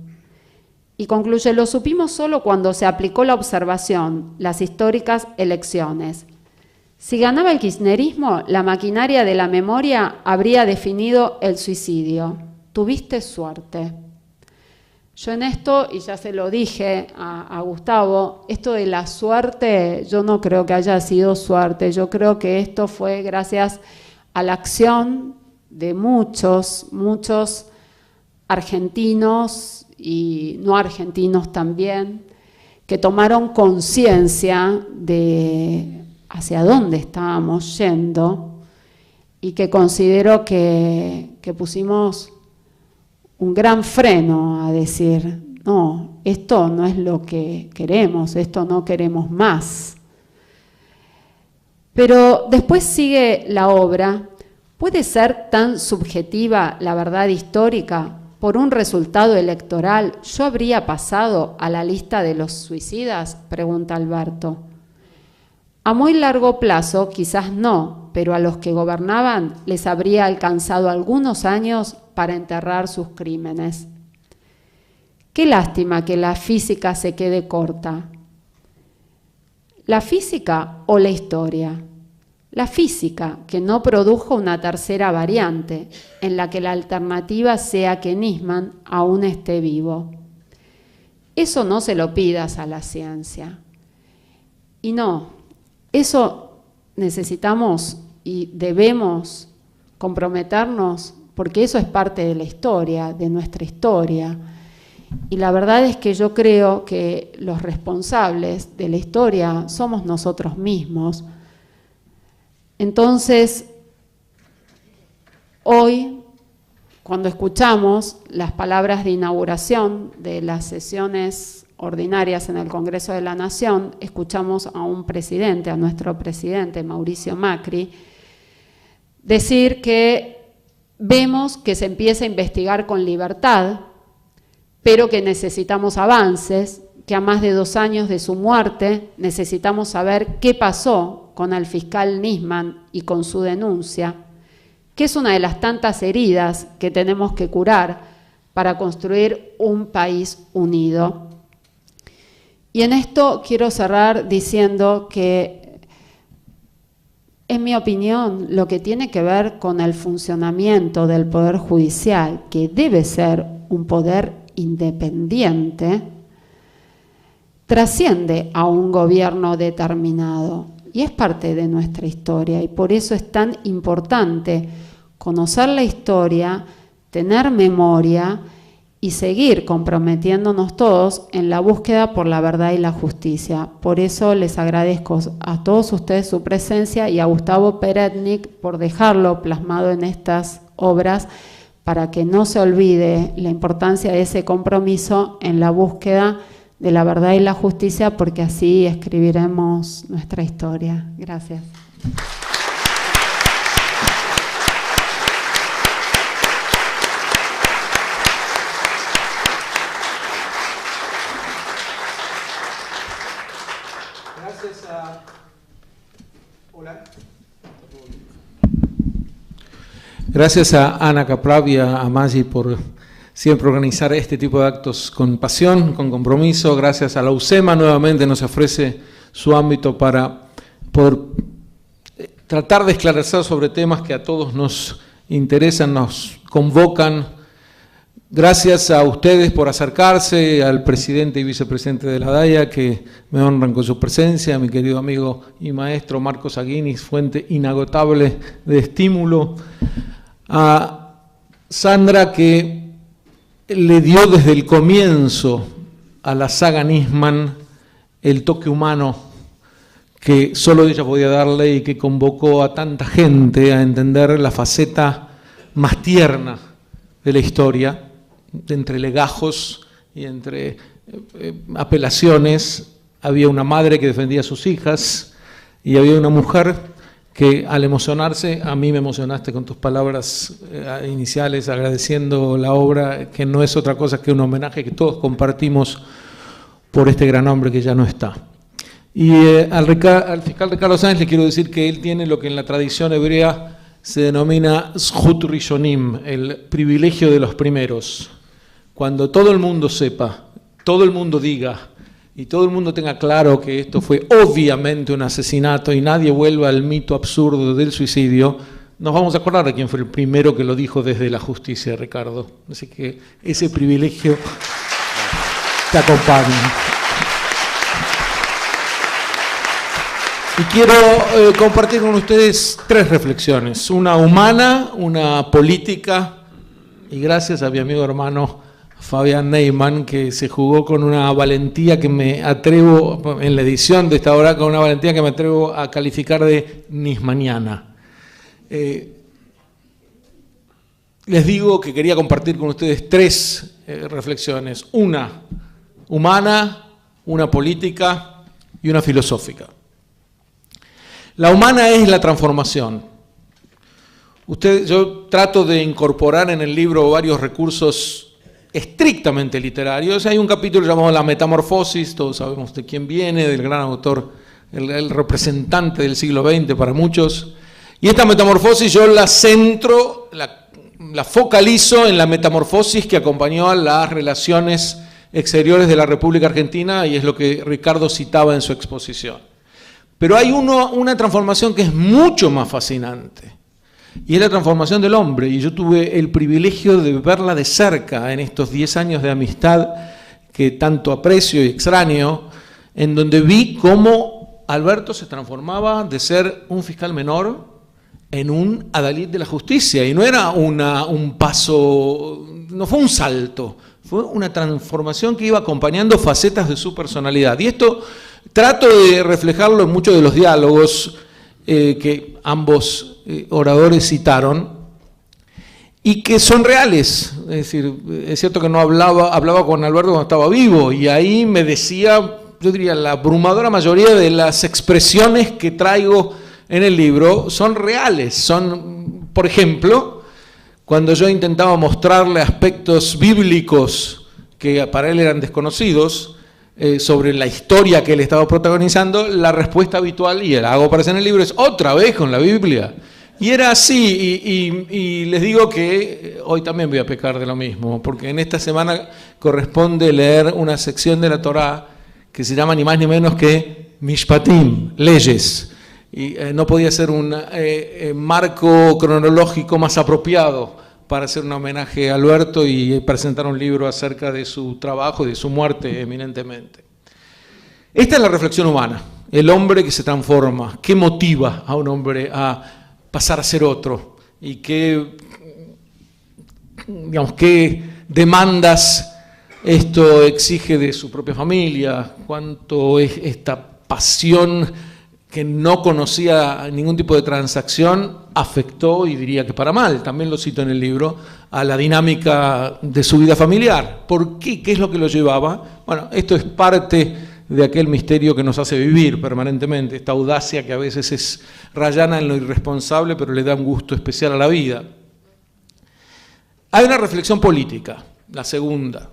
Y concluye, lo supimos solo cuando se aplicó la observación, las históricas elecciones. Si ganaba el kirchnerismo, la maquinaria de la memoria habría definido el suicidio. Tuviste suerte. Yo en esto, y ya se lo dije a Gustavo, esto de la suerte, yo no creo que haya sido suerte, yo creo que esto fue gracias a la acción de muchos argentinos y no argentinos también, que tomaron conciencia de hacia dónde estábamos yendo y que considero que pusimos un gran freno a decir, no, esto no es lo que queremos, esto no queremos más. Pero después sigue la obra. ¿Puede ser tan subjetiva la verdad histórica? ¿Por un resultado electoral yo habría pasado a la lista de los suicidas?, pregunta Alberto. A muy largo plazo quizás no, pero a los que gobernaban les habría alcanzado algunos años para enterrar sus crímenes. Qué lástima que la física se quede corta. ¿La física o la historia? La física, que no produjo una tercera variante, en la que la alternativa sea que Nisman aún esté vivo. Eso no se lo pidas a la ciencia. Y no, eso necesitamos y debemos comprometernos, porque eso es parte de la historia, de nuestra historia. Y la verdad es que yo creo que los responsables de la historia somos nosotros mismos. Entonces, hoy, cuando escuchamos las palabras de inauguración de las sesiones ordinarias en el Congreso de la Nación, escuchamos a un presidente, a nuestro presidente Mauricio Macri, decir que vemos que se empieza a investigar con libertad, pero que necesitamos avances, que a más de 2 años de su muerte necesitamos saber qué pasó con el fiscal Nisman y con su denuncia, que es una de las tantas heridas que tenemos que curar para construir un país unido. Y en esto quiero cerrar diciendo que, en mi opinión, lo que tiene que ver con el funcionamiento del Poder Judicial, que debe ser un poder independiente, trasciende a un gobierno determinado y es parte de nuestra historia, y por eso es tan importante conocer la historia, tener memoria y seguir comprometiéndonos todos en la búsqueda por la verdad y la justicia. Por eso les agradezco a todos ustedes su presencia y a Gustavo Peretnik por dejarlo plasmado en estas obras para que no se olvide la importancia de ese compromiso en la búsqueda de la verdad y la justicia, porque así escribiremos nuestra historia. Gracias. Gracias a Ana Kaprav y a Maggi por siempre organizar este tipo de actos con pasión, con compromiso. Gracias a la UCEMA, nuevamente nos ofrece su ámbito para poder tratar de esclarecer sobre temas que a todos nos interesan, nos convocan. Gracias a ustedes por acercarse, al presidente y vicepresidente de la DAIA, que me honran con su presencia, a mi querido amigo y maestro Marcos Aguinis, fuente inagotable de estímulo, a Sandra, que le dio desde el comienzo a la saga Nisman el toque humano que solo ella podía darle y que convocó a tanta gente a entender la faceta más tierna de la historia, entre legajos y entre apelaciones. Había una madre que defendía a sus hijas y había una mujer que al emocionarse, a mí me emocionaste con tus palabras iniciales agradeciendo la obra, que no es otra cosa que un homenaje que todos compartimos por este gran hombre que ya no está. Y al fiscal Ricardo Sáenz le quiero decir que él tiene lo que en la tradición hebrea se denomina Zhut Rishonim, el privilegio de los primeros. Cuando todo el mundo sepa, todo el mundo diga y todo el mundo tenga claro que esto fue obviamente un asesinato y nadie vuelva al mito absurdo del suicidio, nos vamos a acordar de quién fue el primero que lo dijo desde la justicia, Ricardo. Así que ese privilegio te acompaña. Y quiero compartir con ustedes 3 reflexiones, una humana, una política, y gracias a mi amigo hermano Fabián Neyman, que se jugó con una valentía que me atrevo, en la edición de esta obra, con una valentía que me atrevo a calificar de nismaniana. Les digo que quería compartir con ustedes 3 reflexiones, una humana, una política y una filosófica. La humana es la transformación. Yo trato de incorporar en el libro varios recursos estrictamente literarios. Hay un capítulo llamado La Metamorfosis, todos sabemos de quién viene, del gran autor, el representante del siglo XX para muchos. Y esta metamorfosis yo la centro, la focalizo en la metamorfosis que acompañó a las relaciones exteriores de la República Argentina, y es lo que Ricardo citaba en su exposición. Pero hay una transformación que es mucho más fascinante, y es la transformación del hombre, y yo tuve el privilegio de verla de cerca en estos 10 años de amistad que tanto aprecio y extraño, en donde vi cómo Alberto se transformaba de ser un fiscal menor en un adalid de la justicia, y no era un paso, no fue un salto, fue una transformación que iba acompañando facetas de su personalidad. Y esto trato de reflejarlo en muchos de los diálogos que ambos oradores citaron, y que son reales. Es decir, es cierto que no hablaba con Alberto cuando estaba vivo, y ahí me decía, yo diría, la abrumadora mayoría de las expresiones que traigo en el libro son reales. Son, por ejemplo, cuando yo intentaba mostrarle aspectos bíblicos que para él eran desconocidos, sobre la historia que él estaba protagonizando, la respuesta habitual, y la hago aparecer en el libro, es otra vez con la Biblia. Y era así, y les digo que hoy también voy a pecar de lo mismo, porque en esta semana corresponde leer una sección de la Torá que se llama ni más ni menos que Mishpatim, leyes. Y no podía ser un marco cronológico más apropiado para hacer un homenaje a Alberto y presentar un libro acerca de su trabajo y de su muerte eminentemente. Esta es la reflexión humana, el hombre que se transforma. ¿Qué motiva a un hombre a pasar a ser otro? ¿Y qué demandas esto exige de su propia familia? ¿Cuánto es esta pasión que no conocía ningún tipo de transacción, afectó, y diría que para mal, también lo cito en el libro, a la dinámica de su vida familiar. ¿Por qué? ¿Qué es lo que lo llevaba? Bueno, esto es parte de aquel misterio que nos hace vivir permanentemente, esta audacia que a veces es rayana en lo irresponsable, pero le da un gusto especial a la vida. Hay una reflexión política, la segunda,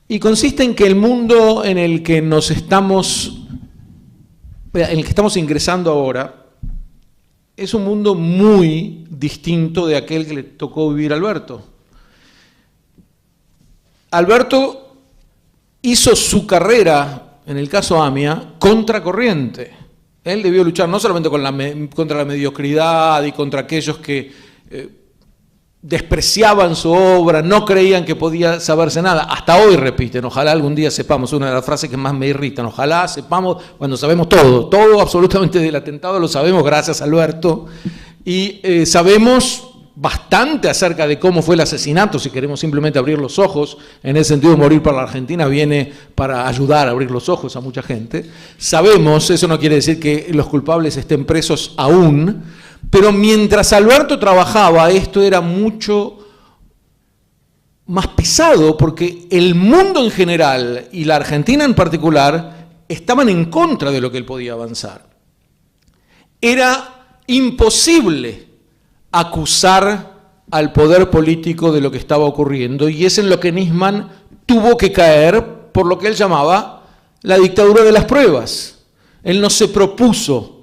y consiste en que el mundo en el que estamos ingresando ahora es un mundo muy distinto de aquel que le tocó vivir a Alberto. Alberto hizo su carrera, en el caso AMIA, contracorriente. Él debió luchar no solamente contra la mediocridad y contra aquellos que despreciaban su obra, no creían que podía saberse nada. Hasta hoy repiten, ojalá algún día sepamos, una de las frases que más me irritan, ojalá sepamos cuando sabemos todo absolutamente del atentado lo sabemos gracias a Alberto, y sabemos bastante acerca de cómo fue el asesinato, si queremos simplemente abrir los ojos, en ese sentido Morir por la Argentina viene para ayudar a abrir los ojos a mucha gente. Sabemos, eso no quiere decir que los culpables estén presos aún, pero mientras Alberto trabajaba, esto era mucho más pesado, porque el mundo en general y la Argentina en particular estaban en contra de lo que él podía avanzar. Era imposible acusar al poder político de lo que estaba ocurriendo, y es en lo que Nisman tuvo que caer por lo que él llamaba la dictadura de las pruebas. Él no se propuso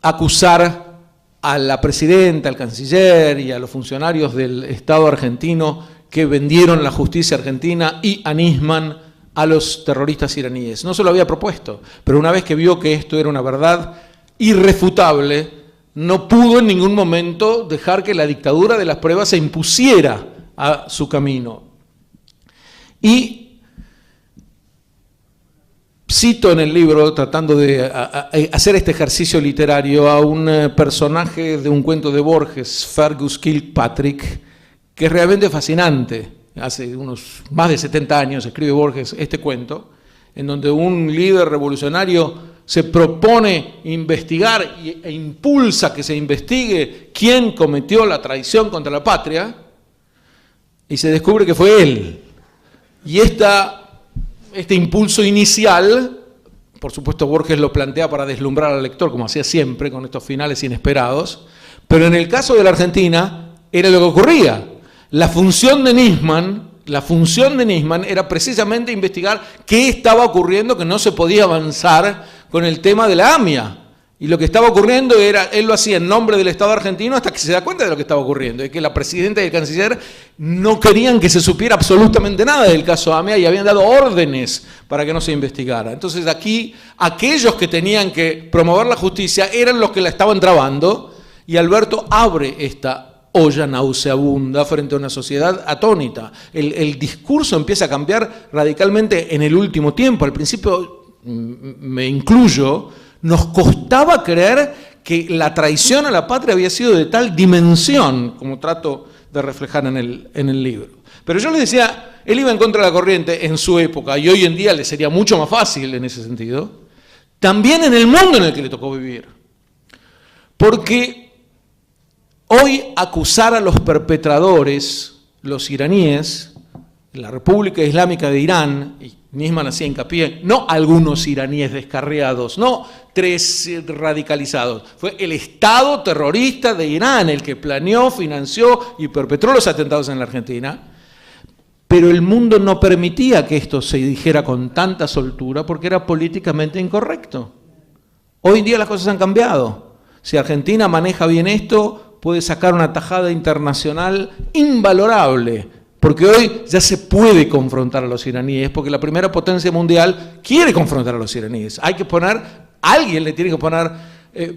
acusar a la presidenta, al canciller y a los funcionarios del Estado argentino que vendieron la justicia argentina y a Nisman a los terroristas iraníes. No se lo había propuesto, pero una vez que vio que esto era una verdad irrefutable, no pudo en ningún momento dejar que la dictadura de las pruebas se impusiera a su camino. Y cito en el libro, tratando de hacer este ejercicio literario, a un personaje de un cuento de Borges, Fergus Kilpatrick, que es realmente fascinante. Hace unos más de 70 años escribe Borges este cuento, en donde un líder revolucionario se propone investigar e impulsa que se investigue quién cometió la traición contra la patria, y se descubre que fue él. Y este impulso inicial, por supuesto Borges lo plantea para deslumbrar al lector, como hacía siempre, con estos finales inesperados, pero en el caso de la Argentina era lo que ocurría. La función de Nisman era precisamente investigar qué estaba ocurriendo, que no se podía avanzar con el tema de la AMIA. Y lo que estaba ocurriendo era, él lo hacía en nombre del Estado argentino hasta que se da cuenta de lo que estaba ocurriendo, y que la presidenta y el canciller no querían que se supiera absolutamente nada del caso AMIA y habían dado órdenes para que no se investigara. Entonces aquí, aquellos que tenían que promover la justicia eran los que la estaban trabando, y Alberto abre esta olla nauseabunda frente a una sociedad atónita. El discurso empieza a cambiar radicalmente en el último tiempo. Al principio, me incluyo, nos costaba creer que la traición a la patria había sido de tal dimensión, como trato de reflejar en el libro. Pero yo les decía, él iba en contra de la corriente en su época, y hoy en día le sería mucho más fácil en ese sentido, también en el mundo en el que le tocó vivir. Porque hoy acusar a los perpetradores, los iraníes, la República Islámica de Irán, y Nisman hacía hincapié, no algunos iraníes descarriados, no 3 radicalizados, fue el Estado terrorista de Irán el que planeó, financió y perpetró los atentados en la Argentina, pero el mundo no permitía que esto se dijera con tanta soltura porque era políticamente incorrecto. Hoy en día las cosas han cambiado. Si Argentina maneja bien esto, puede sacar una tajada internacional invalorable, porque hoy ya se puede confrontar a los iraníes, porque la primera potencia mundial quiere confrontar a los iraníes. Alguien le tiene que poner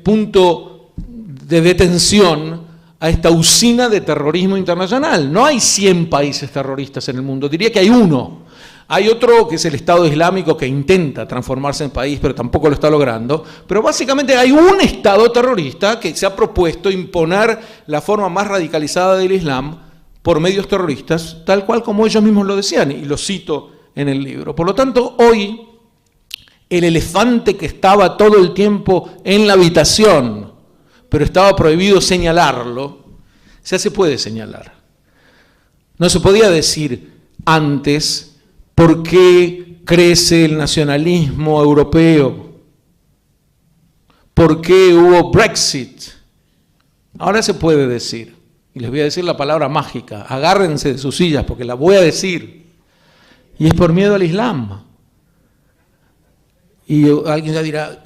punto de detención a esta usina de terrorismo internacional. No hay 100 países terroristas en el mundo, diría que hay uno. Hay otro que es el Estado Islámico, que intenta transformarse en país, pero tampoco lo está logrando. Pero básicamente hay un Estado terrorista que se ha propuesto imponer la forma más radicalizada del Islam por medios terroristas, tal cual como ellos mismos lo decían, y lo cito en el libro. Por lo tanto, hoy el elefante que estaba todo el tiempo en la habitación, pero estaba prohibido señalarlo, ya se puede señalar. No se podía decir antes por qué crece el nacionalismo europeo, por qué hubo Brexit. Ahora se puede decir, y les voy a decir la palabra mágica, agárrense de sus sillas porque la voy a decir, y es por miedo al Islam. Y alguien ya dirá,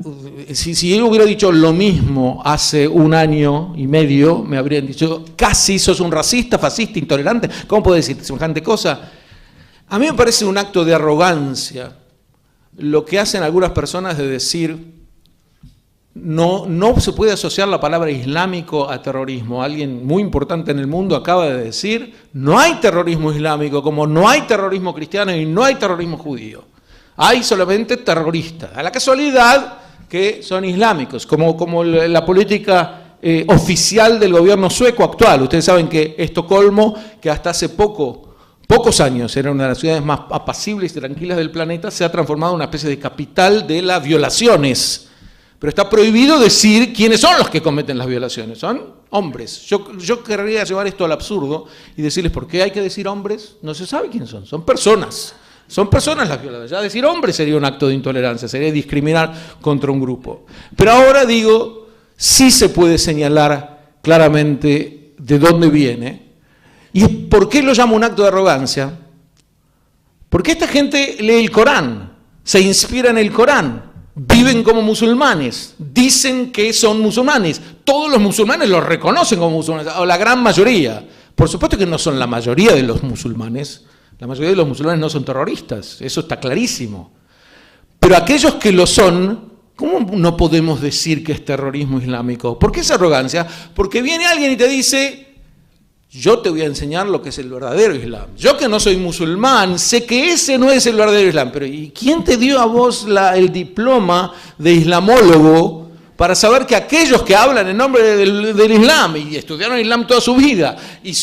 si él hubiera dicho lo mismo hace 1 año y medio, me habrían dicho, casi sos un racista, fascista, intolerante. ¿Cómo puedo decir semejante cosa? A mí me parece un acto de arrogancia lo que hacen algunas personas de decir, no se puede asociar la palabra islámico a terrorismo. Alguien muy importante en el mundo acaba de decir, no hay terrorismo islámico, como no hay terrorismo cristiano y no hay terrorismo judío. Hay solamente terroristas, a la casualidad que son islámicos, como la política oficial del gobierno sueco actual. Ustedes saben que Estocolmo, que hasta hace pocos años era una de las ciudades más apacibles y tranquilas del planeta, se ha transformado en una especie de capital de las violaciones. Pero está prohibido decir quiénes son los que cometen las violaciones, son hombres. Yo querría llevar esto al absurdo y decirles, ¿por qué hay que decir hombres? No se sabe quiénes son personas. Son personas las violadas. Ya decir hombre sería un acto de intolerancia, sería discriminar contra un grupo. Pero ahora digo, sí se puede señalar claramente de dónde viene. ¿Y por qué lo llamo un acto de arrogancia? Porque esta gente lee el Corán, se inspira en el Corán, viven como musulmanes, dicen que son musulmanes. Todos los musulmanes los reconocen como musulmanes, o la gran mayoría. Por supuesto que no son la mayoría de los musulmanes. La mayoría de los musulmanes no son terroristas, eso está clarísimo. Pero aquellos que lo son, ¿cómo no podemos decir que es terrorismo islámico? ¿Por qué esa arrogancia? Porque viene alguien y te dice, yo te voy a enseñar lo que es el verdadero Islam. Yo que no soy musulmán, sé que ese no es el verdadero Islam. Pero ¿y quién te dio a vos el diploma de islamólogo para saber que aquellos que hablan en nombre del Islam y estudiaron Islam toda su vida y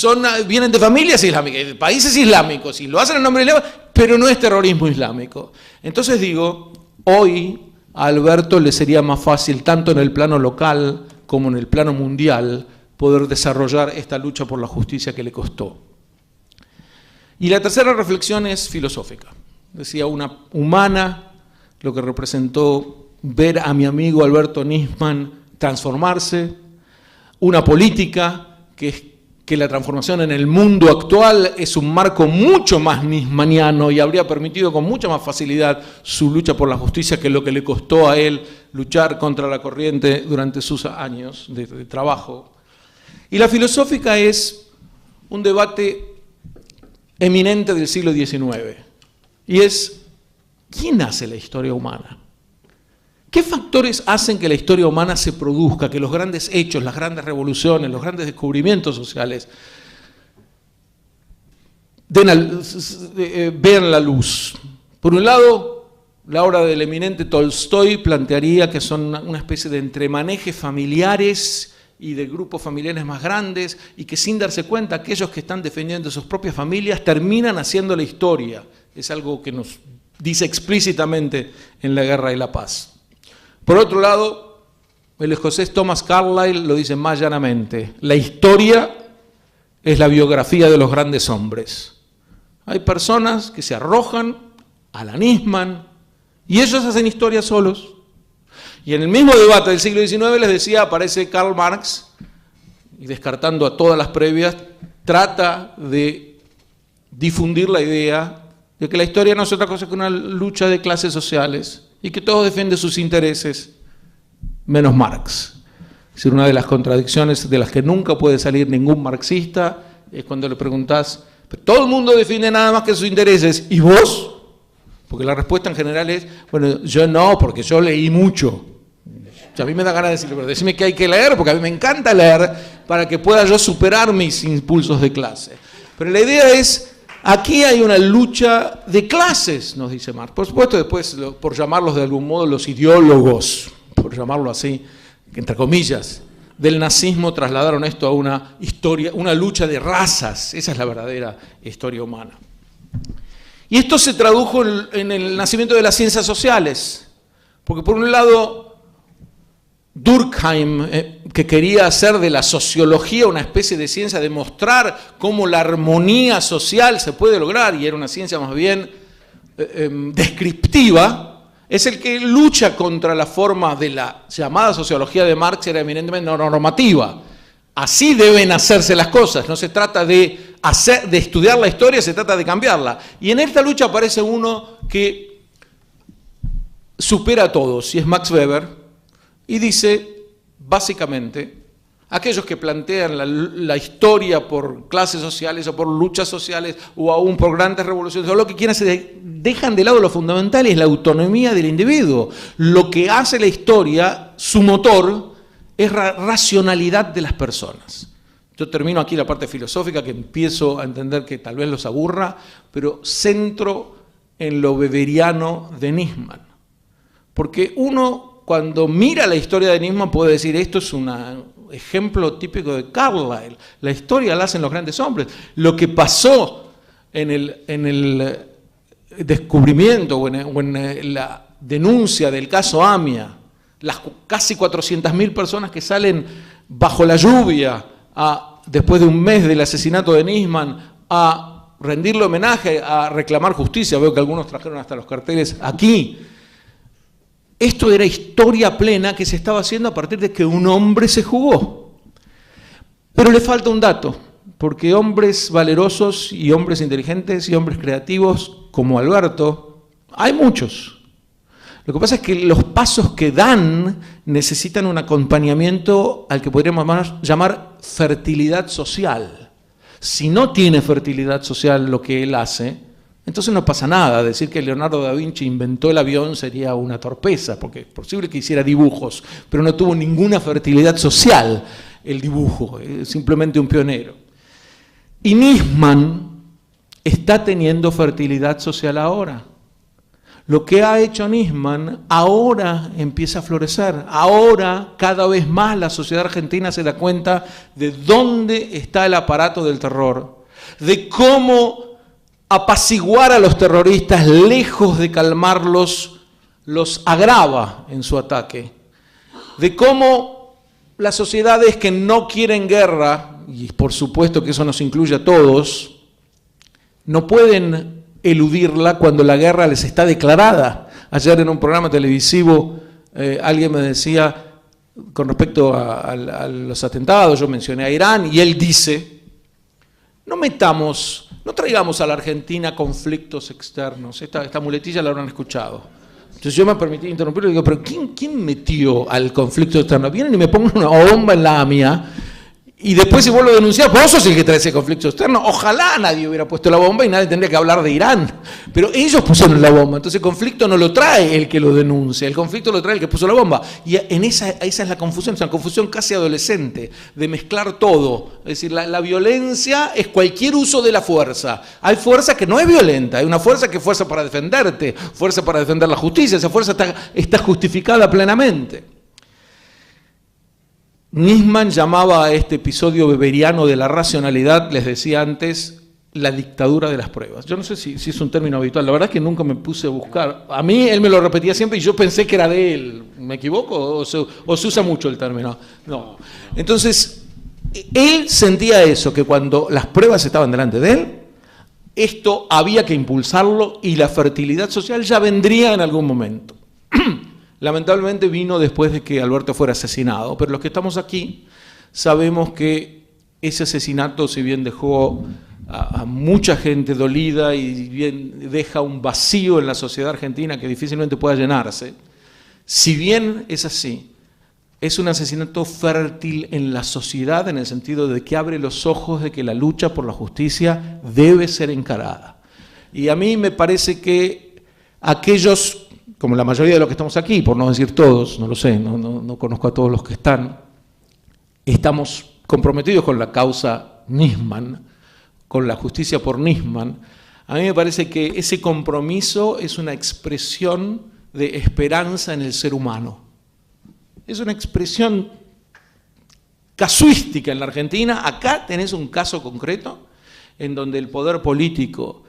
vienen de familias islámicas, de países islámicos y lo hacen en nombre del Islam, pero no es terrorismo islámico? Entonces digo, hoy a Alberto le sería más fácil, tanto en el plano local como en el plano mundial, poder desarrollar esta lucha por la justicia que le costó. Y la tercera reflexión es filosófica. Decía, una humana, lo que representó ver a mi amigo Alberto Nisman transformarse, una política que la transformación en el mundo actual es un marco mucho más nismaniano y habría permitido con mucha más facilidad su lucha por la justicia que lo que le costó a él luchar contra la corriente durante sus años de trabajo. Y la filosófica es un debate eminente del siglo XIX, y es, ¿quién hace la historia humana? ¿Qué factores hacen que la historia humana se produzca, que los grandes hechos, las grandes revoluciones, los grandes descubrimientos sociales vean la luz? Por un lado, la obra del eminente Tolstoy plantearía que son una especie de entremanejes familiares y de grupos familiares más grandes, y que sin darse cuenta aquellos que están defendiendo sus propias familias terminan haciendo la historia. Es algo que nos dice explícitamente en La Guerra y la Paz. Por otro lado, el escocés Thomas Carlyle lo dice más llanamente: la historia es la biografía de los grandes hombres. Hay personas que se arrojan a la Nisman y ellos hacen historia solos. Y en el mismo debate del siglo XIX, les decía, aparece Karl Marx, y descartando a todas las previas, trata de difundir la idea de que la historia no es otra cosa que una lucha de clases sociales y que todos defienden sus intereses, menos Marx. Es decir, una de las contradicciones de las que nunca puede salir ningún marxista es cuando le preguntás, todo el mundo defiende nada más que sus intereses, ¿y vos? Porque la respuesta en general es, bueno, yo no, porque yo leí mucho. A mí me da ganas de decirle, pero decime que hay que leer, porque a mí me encanta leer para que pueda yo superar mis impulsos de clase. Pero la idea es, aquí hay una lucha de clases, nos dice Marx. Por supuesto, después, por llamarlos de algún modo los ideólogos, por llamarlo así, entre comillas, del nazismo trasladaron esto a una historia, una lucha de razas. Esa es la verdadera historia humana. Y esto se tradujo en el nacimiento de las ciencias sociales. Porque por un lado, Durkheim, que quería hacer de la sociología una especie de ciencia, demostrar cómo la armonía social se puede lograr, y era una ciencia más bien descriptiva, es el que lucha contra la forma de la llamada sociología de Marx, era eminentemente normativa. Así deben hacerse las cosas, no se trata de estudiar la historia, se trata de cambiarla. Y en esta lucha aparece uno que supera a todos, y es Max Weber, y dice, básicamente, aquellos que plantean la historia por clases sociales o por luchas sociales o aún por grandes revoluciones, o lo que quieran, dejan de lado lo fundamental, es la autonomía del individuo. Lo que hace la historia, su motor, es racionalidad de las personas. Yo termino aquí la parte filosófica, que empiezo a entender que tal vez los aburra, pero centro en lo weberiano de Nisman. Porque uno, cuando mira la historia de Nisman, puede decir, esto es un ejemplo típico de Carlyle. La historia la hacen los grandes hombres. Lo que pasó en el descubrimiento o en la denuncia del caso Amia, las casi 400.000 personas que salen bajo la lluvia después de un mes del asesinato de Nisman a rendirle homenaje, a reclamar justicia. Veo que algunos trajeron hasta los carteles aquí. Esto era historia plena que se estaba haciendo a partir de que un hombre se jugó. Pero le falta un dato, porque hombres valerosos y hombres inteligentes y hombres creativos como Alberto, hay muchos. Lo que pasa es que los pasos que dan necesitan un acompañamiento al que podríamos llamar fertilidad social. Si no tiene fertilidad social lo que él hace, entonces no pasa nada. Decir que Leonardo da Vinci inventó el avión sería una torpeza, porque es posible que hiciera dibujos, pero no tuvo ninguna fertilidad social el dibujo, es simplemente un pionero. Y Nisman está teniendo fertilidad social ahora. Lo que ha hecho Nisman ahora empieza a florecer. Ahora, cada vez más, la sociedad argentina se da cuenta de dónde está el aparato del terror, de cómo apaciguar a los terroristas, lejos de calmarlos, los agrava en su ataque, de cómo las sociedades que no quieren guerra, y por supuesto que eso nos incluye a todos, no pueden eludirla cuando la guerra les está declarada. Ayer en un programa televisivo alguien me decía, con respecto a los atentados, yo mencioné a Irán, y él dice, no traigamos a la Argentina conflictos externos. Esta muletilla la habrán escuchado. Entonces yo me permití interrumpirlo y digo, pero ¿quién metió al conflicto externo? Vienen y me pongan una bomba en la AMIA, y después si vuelvo a denunciar, pues vos sos el que trae ese conflicto externo. Ojalá nadie hubiera puesto la bomba y nadie tendría que hablar de Irán. Pero ellos pusieron la bomba, entonces el conflicto no lo trae el que lo denuncia, el conflicto lo trae el que puso la bomba. Y esa es la confusión, es una confusión casi adolescente, de mezclar todo. Es decir, la violencia es cualquier uso de la fuerza. Hay fuerza que no es violenta, hay una fuerza que es fuerza para defenderte, fuerza para defender la justicia, esa fuerza está justificada plenamente. Nisman llamaba a este episodio weberiano de la racionalidad, les decía antes, la dictadura de las pruebas. Yo no sé si es un término habitual, la verdad es que nunca me puse a buscar. A mí él me lo repetía siempre y yo pensé que era de él. ¿Me equivoco? ¿O se usa mucho el término? No. Entonces, él sentía eso, que cuando las pruebas estaban delante de él, esto había que impulsarlo y la fertilidad social ya vendría en algún momento. Lamentablemente vino después de que Alberto fuera asesinado, pero los que estamos aquí sabemos que ese asesinato, si bien dejó a mucha gente dolida y bien deja un vacío en la sociedad argentina que difícilmente pueda llenarse, si bien es así, es un asesinato fértil en la sociedad en el sentido de que abre los ojos de que la lucha por la justicia debe ser encarada. Y a mí me parece que aquellos, como la mayoría de los que estamos aquí, por no decir todos, no lo sé, no conozco a todos los que estamos comprometidos con la causa Nisman, con la justicia por Nisman. A mí me parece que ese compromiso es una expresión de esperanza en el ser humano. Es una expresión casuística en la Argentina. Acá tenés un caso concreto en donde el poder político,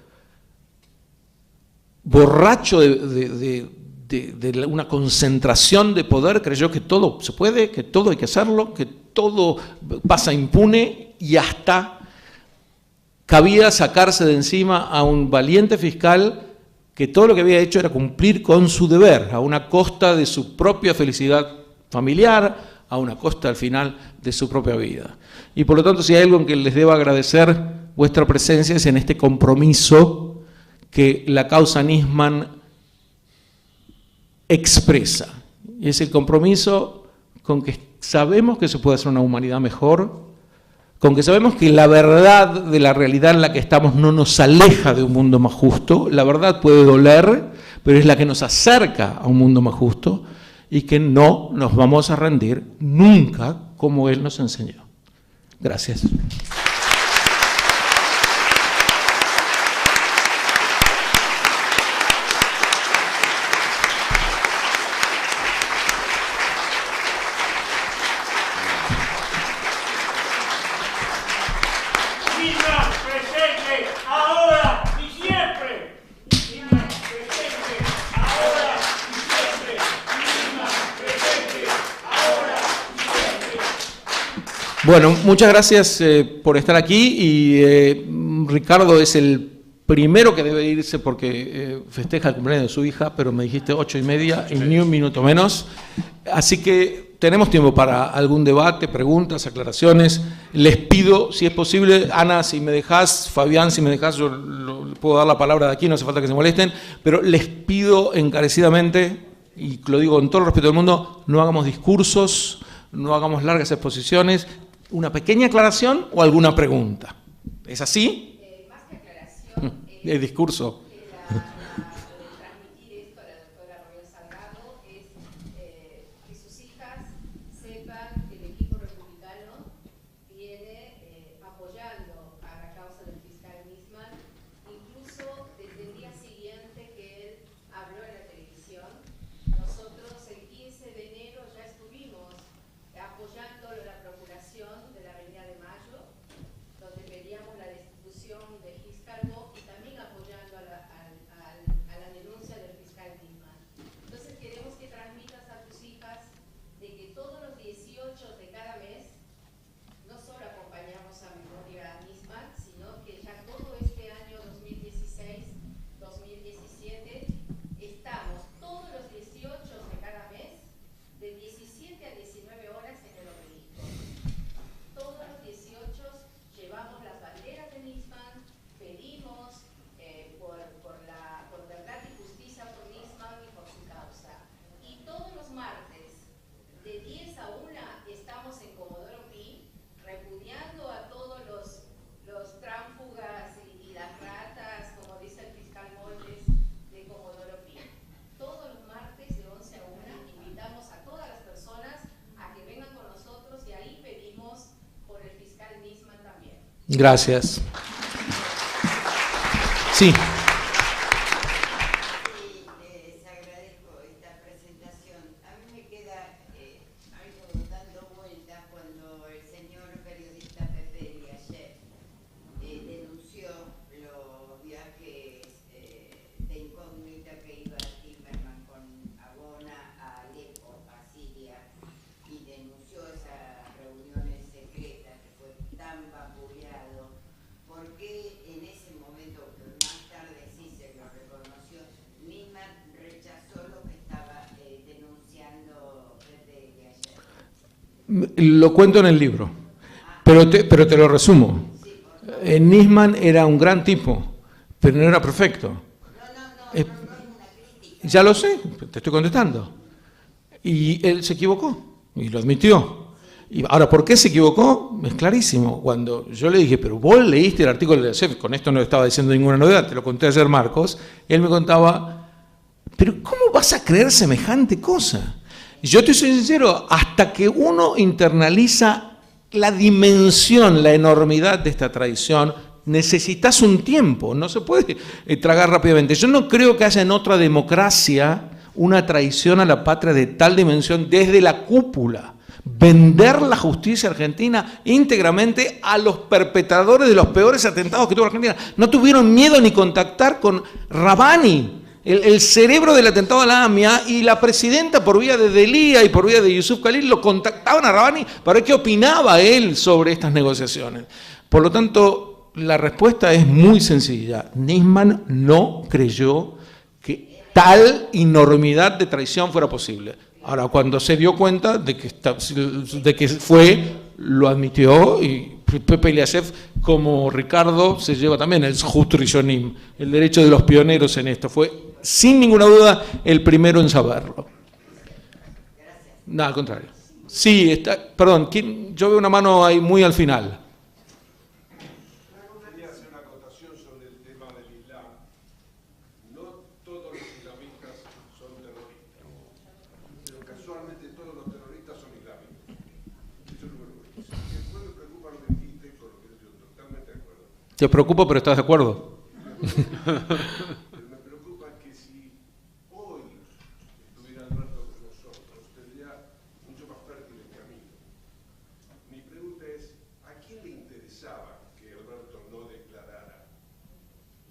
borracho de de una concentración de poder, creyó que todo se puede, que todo hay que hacerlo, que todo pasa impune y hasta cabía sacarse de encima a un valiente fiscal que todo lo que había hecho era cumplir con su deber, a una costa de su propia felicidad familiar, a una costa al final de su propia vida. Y por lo tanto, si hay algo en que les debo agradecer vuestra presencia es en este compromiso que la causa Nisman expresa. Y es el compromiso con que sabemos que se puede hacer una humanidad mejor, con que sabemos que la verdad de la realidad en la que estamos no nos aleja de un mundo más justo. La verdad puede doler, pero es la que nos acerca a un mundo más justo, y que no nos vamos a rendir nunca como Él nos enseñó. Gracias. Bueno, muchas gracias por estar aquí y Ricardo es el primero que debe irse porque festeja el cumpleaños de su hija, pero me dijiste 8:30 y ni un minuto menos. Así que tenemos tiempo para algún debate, preguntas, aclaraciones. Les pido, si es posible, Ana, si me dejás, Fabián, si me dejás, yo puedo dar la palabra de aquí, no hace falta que se molesten, pero les pido encarecidamente, y lo digo con todo el respeto del mundo, no hagamos discursos, no hagamos largas exposiciones. ¿Una pequeña aclaración o alguna pregunta? ¿Es así? Más que aclaración, el discurso. Transmitir esto a la doctora Royal Salgado es que sus hijas sepan que el equipo republicano viene apoyando a la causa del fiscal Nisman, incluso desde el día siguiente que él habló en la televisión. Nosotros el 15 de enero ya estuvimos apoyando la procuración de la Avenida de Mayo, donde pedíamos la destitución del fiscal Bo y también apoyando a la denuncia del fiscal Nisman. Entonces queremos que transmitas a tus hijas de que todos los 18 de cada mes no solo acompañamos a Memoria Nisman, sino que ya todo este año 2016-2017 estamos todos los 18 de cada mes de 17 a 19 horas en el obelisco. Todos los 18 llevamos las banderas de Nisman, pedimos por verdad y justicia por Nisman y por su causa. Y todos los martes, de 10 a 1, estamos en Comodoro Pi, repudiando a todos los tránfugas y las ratas, como dice el fiscal Moldes, de Comodoro Pi. Todos los martes de 11 a 1 invitamos a todas las personas a que vengan con nosotros y ahí pedimos por el fiscal Nisman también. Gracias. Sí. Les agradezco esta presentación. A mí me queda algo dando vueltas cuando el señor periodista Pepe ayer denunció los viajes de incógnita que iba Timerman con Abona a Alepo, a Siria, y denunció esas reuniones secretas que fue tan vapuleado. ¿Por qué en ese momento, que más tarde sí se lo reconoció, Nisman rechazó lo que estaba denunciando Pepe de ayer? Lo cuento en el libro, pero te lo resumo. Nisman era un gran tipo, pero no era perfecto. No es una crítica. Ya lo sé, te estoy contestando. Y él se equivocó, y lo admitió. Y ahora, ¿por qué se equivocó? Es clarísimo. Cuando yo le dije, pero vos leíste el artículo de la CEF, con esto no estaba diciendo ninguna novedad, te lo conté ayer, Marcos, él me contaba, pero ¿cómo vas a creer semejante cosa? Y yo te soy sincero, hasta que uno internaliza la dimensión, la enormidad de esta traición, necesitas un tiempo, no se puede tragar rápidamente. Yo no creo que haya en otra democracia una traición a la patria de tal dimensión desde la cúpula. Vender la justicia argentina íntegramente a los perpetradores de los peores atentados que tuvo Argentina. No tuvieron miedo ni contactar con Rabani, el cerebro del atentado a la AMIA, y la presidenta por vía de Delia y por vía de Yusuf Khalil lo contactaban a Rabbani para ver qué opinaba él sobre estas negociaciones. Por lo tanto, la respuesta es muy sencilla. Nisman no creyó que tal enormidad de traición fuera posible. Ahora, cuando se dio cuenta de que fue, lo admitió, y Pepe Eliashev, como Ricardo, se lleva también el Zhut Rishonim, el derecho de los pioneros en esto. Fue, sin ninguna duda, el primero en saberlo. Nada, al contrario. Sí, perdón, yo veo una mano ahí muy al final. Te preocupa, pero estás de acuerdo. Pero me preocupa que si hoy estuviera Alberto con nosotros, tendría mucho más fértil el camino. Mi pregunta es, ¿a quién le interesaba que Alberto no declarara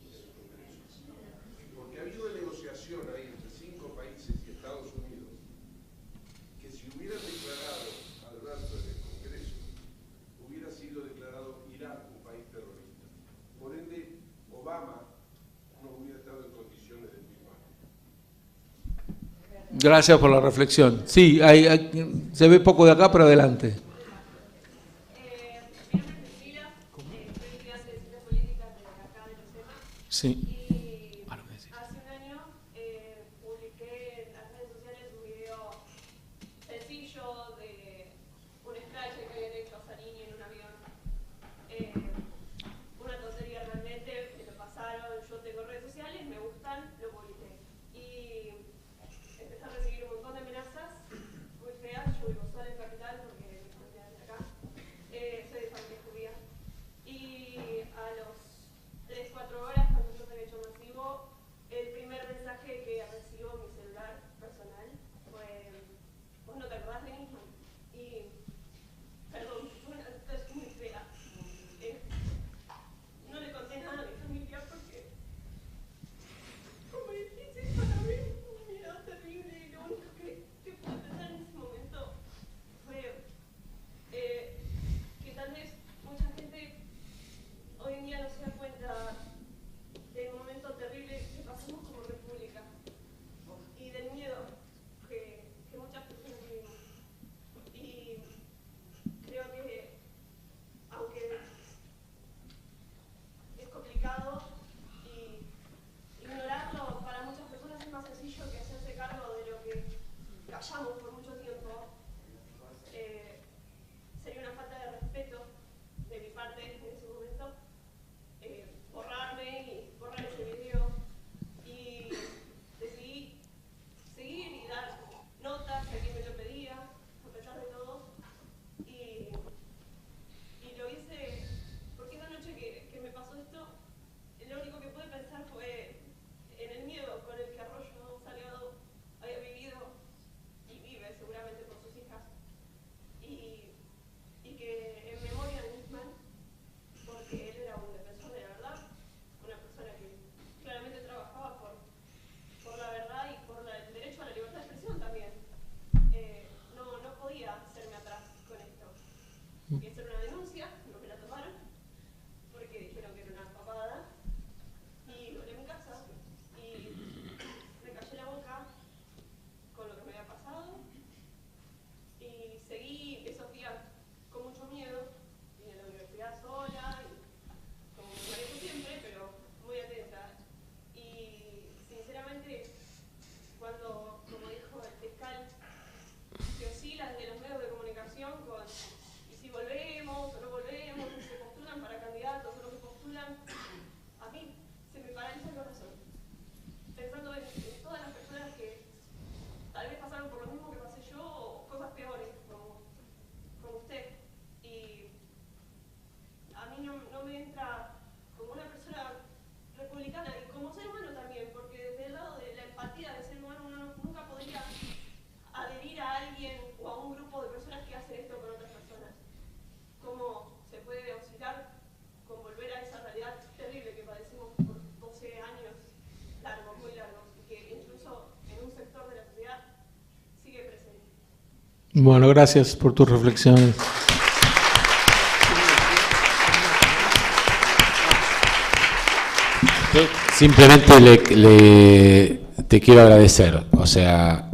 en el Congreso? Porque había una negociación ahí entre 5 países y Estados Unidos, que si hubiera declarado Alberto en el Congreso, hubiera sido declarado Irak un país terrorista. Por ende, Obama no hubiera estado en condiciones de firmar. Gracias por la reflexión. Sí, se ve poco de acá, pero adelante. Mi nombre es Cecilia, soy estudiante de Ciencias Políticas de acá de los temas. Sí. Y hace un año publiqué en las redes sociales un video sencillo de un strike que habían hecho a Salini en un avión. Una tontería realmente, me lo pasaron, yo tengo redes sociales, me gustan, lo publiqué. Y empecé a recibir un montón de amenazas muy feas. Yo vivo sola en Capital porque mi familia es de acá. Soy de familia judía. Y a los 3-4 horas, cuando yo se había hecho masivo, el primer mensaje que recibo en mi celular personal fue: ¿vos no te acordás de Nisman? Y, perdón, fue una situación muy fea. No le conté nada a mi familia porque, como dijiste, para mí fue un miedo terrible, y lo único que pude pensar en ese momento fue que tal vez mucha gente hoy en día no se da cuenta del momento terrible que pasamos como república y del miedo que muchas personas vivimos. Y creo que, aunque es complicado y ignorarlo para muchas personas es más sencillo que hacerse cargo de lo que callamos por mucho tiempo, sería una falta de respeto de mi parte en ese momento borrarme y borrar ese video, y decidí seguir y dar notas a quien me lo pedía, a pesar de todo, y lo hice porque esa noche que me pasó esto, lo único que pude pensar fue en el miedo con el que Arroyo Salgado había vivido y vive seguramente con sus hijas, y que en memoria de Nisman, porque él era un defensor de la verdad, una persona que claramente trabajaba por la verdad y por el derecho a la libertad de expresión también, no podía hacerme atrás con esto. Y hacer una denuncia, no me la tomaron, porque dijeron que era una papada, y volví a mi casa y me callé la boca con lo que me había pasado, y seguí esos días con mucho miedo, vine a la universidad sola, y como me manejo siempre, pero muy atenta. Y sinceramente, cuando, como dijo el fiscal, se oscila desde los medios de comunicación con: ¿y si volvemos? Bueno, gracias por tus reflexiones. Yo simplemente te quiero agradecer, o sea,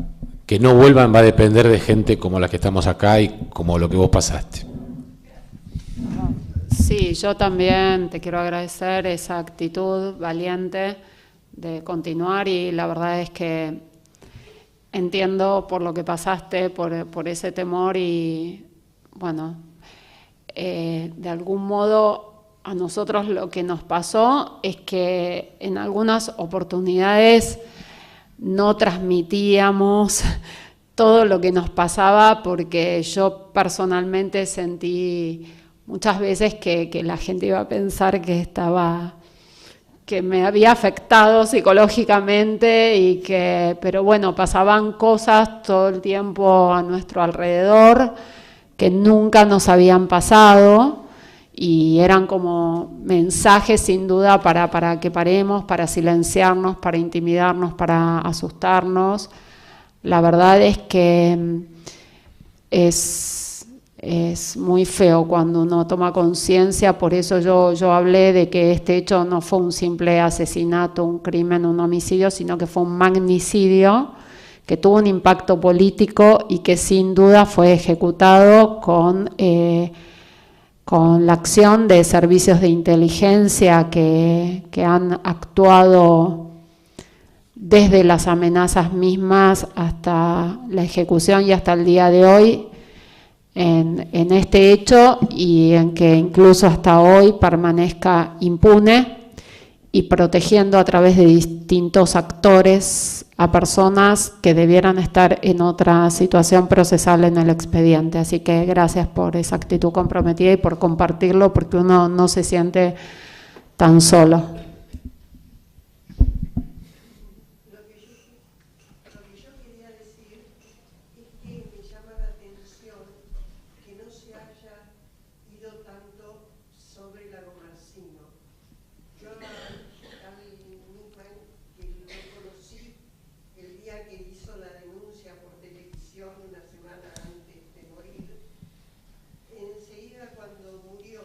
que no vuelvan va a depender de gente como la que estamos acá y como lo que vos pasaste. Sí, yo también te quiero agradecer esa actitud valiente de continuar, y la verdad es que entiendo por lo que pasaste, por ese temor, y bueno, de algún modo a nosotros lo que nos pasó es que en algunas oportunidades no transmitíamos todo lo que nos pasaba, porque yo personalmente sentí muchas veces que la gente iba a pensar que me había afectado psicológicamente, pero bueno, pasaban cosas todo el tiempo a nuestro alrededor que nunca nos habían pasado, y eran como mensajes sin duda para que paremos, para silenciarnos, para intimidarnos, para asustarnos. La verdad es que es muy feo cuando uno toma conciencia. Por eso yo hablé de que este hecho no fue un simple asesinato, un crimen, un homicidio, sino que fue un magnicidio que tuvo un impacto político y que sin duda fue ejecutado con la acción de servicios de inteligencia que han actuado desde las amenazas mismas hasta la ejecución y hasta el día de hoy en este hecho, y en que incluso hasta hoy permanezca impune, y protegiendo a través de distintos actores a personas que debieran estar en otra situación procesal en el expediente. Así que gracias por esa actitud comprometida y por compartirlo, porque uno no se siente tan solo. Lo que yo quería decir es que me llama la atención que no se haya ido tanto sobre Lagomarsino. Yo al Nicolás, que lo conocí el día que hizo la denuncia por televisión una semana antes de morir, enseguida cuando murió,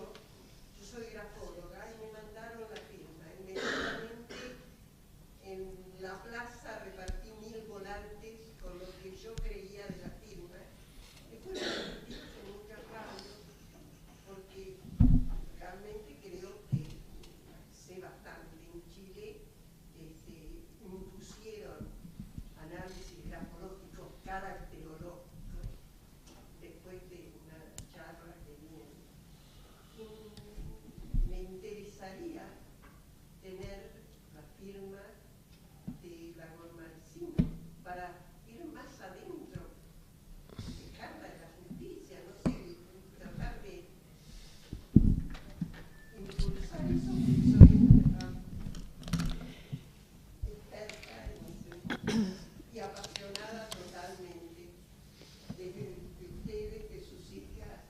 yo soy grafóloga y me mandaron la firma. Inmediatamente en la plaza repartí 1000 volantes con lo que yo creía de la firma. Después lo repetí en muchas radios, porque realmente creo que sé bastante. En Chile impusieron análisis grafológicos caracterológicos después de una charla que viene. Me interesaría tener la firma de Lagomarsino para ir más adentro, dejarla de la justicia, no sé, tratar de impulsar eso, porque soy experta en eso y apasionada totalmente de ustedes, de sus hijas.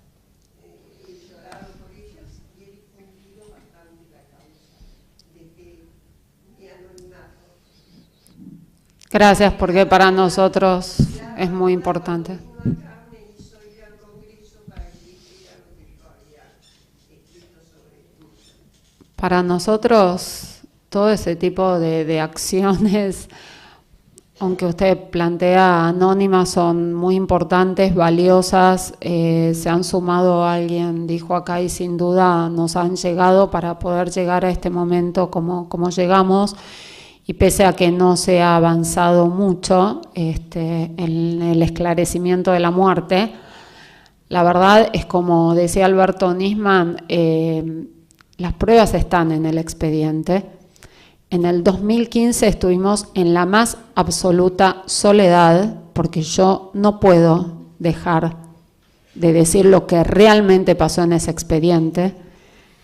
He llorado por ellas y he difundido bastante la causa desde mi anonimato. Gracias, porque para nosotros es muy importante. Acá me hizo ir al Congreso para que dijera lo que yo había escrito sobre eso. Para nosotros, todo ese tipo de acciones, aunque usted plantea anónimas, son muy importantes, valiosas. Se han sumado, alguien dijo acá, y sin duda nos han llegado para poder llegar a este momento como llegamos. Y pese a que no se ha avanzado mucho en el esclarecimiento de la muerte, la verdad es, como decía Alberto Nisman, las pruebas están en el expediente. En el 2015 estuvimos en la más absoluta soledad, porque yo no puedo dejar de decir lo que realmente pasó en ese expediente,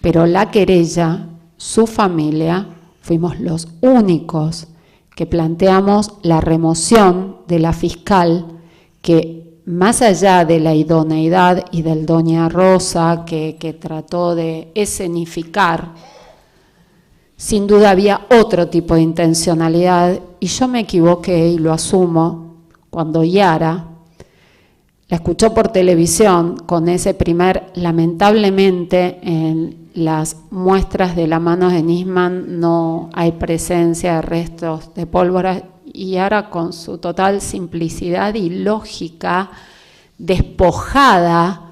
pero la querella, su familia, fuimos los únicos que planteamos la remoción de la fiscal, que más allá de la idoneidad y del Doña Rosa que trató de escenificar, sin duda había otro tipo de intencionalidad, y yo me equivoqué y lo asumo cuando Yara la escuchó por televisión con ese primer, lamentablemente en las muestras de la mano de Nisman no hay presencia de restos de pólvora, y ahora con su total simplicidad y lógica, despojada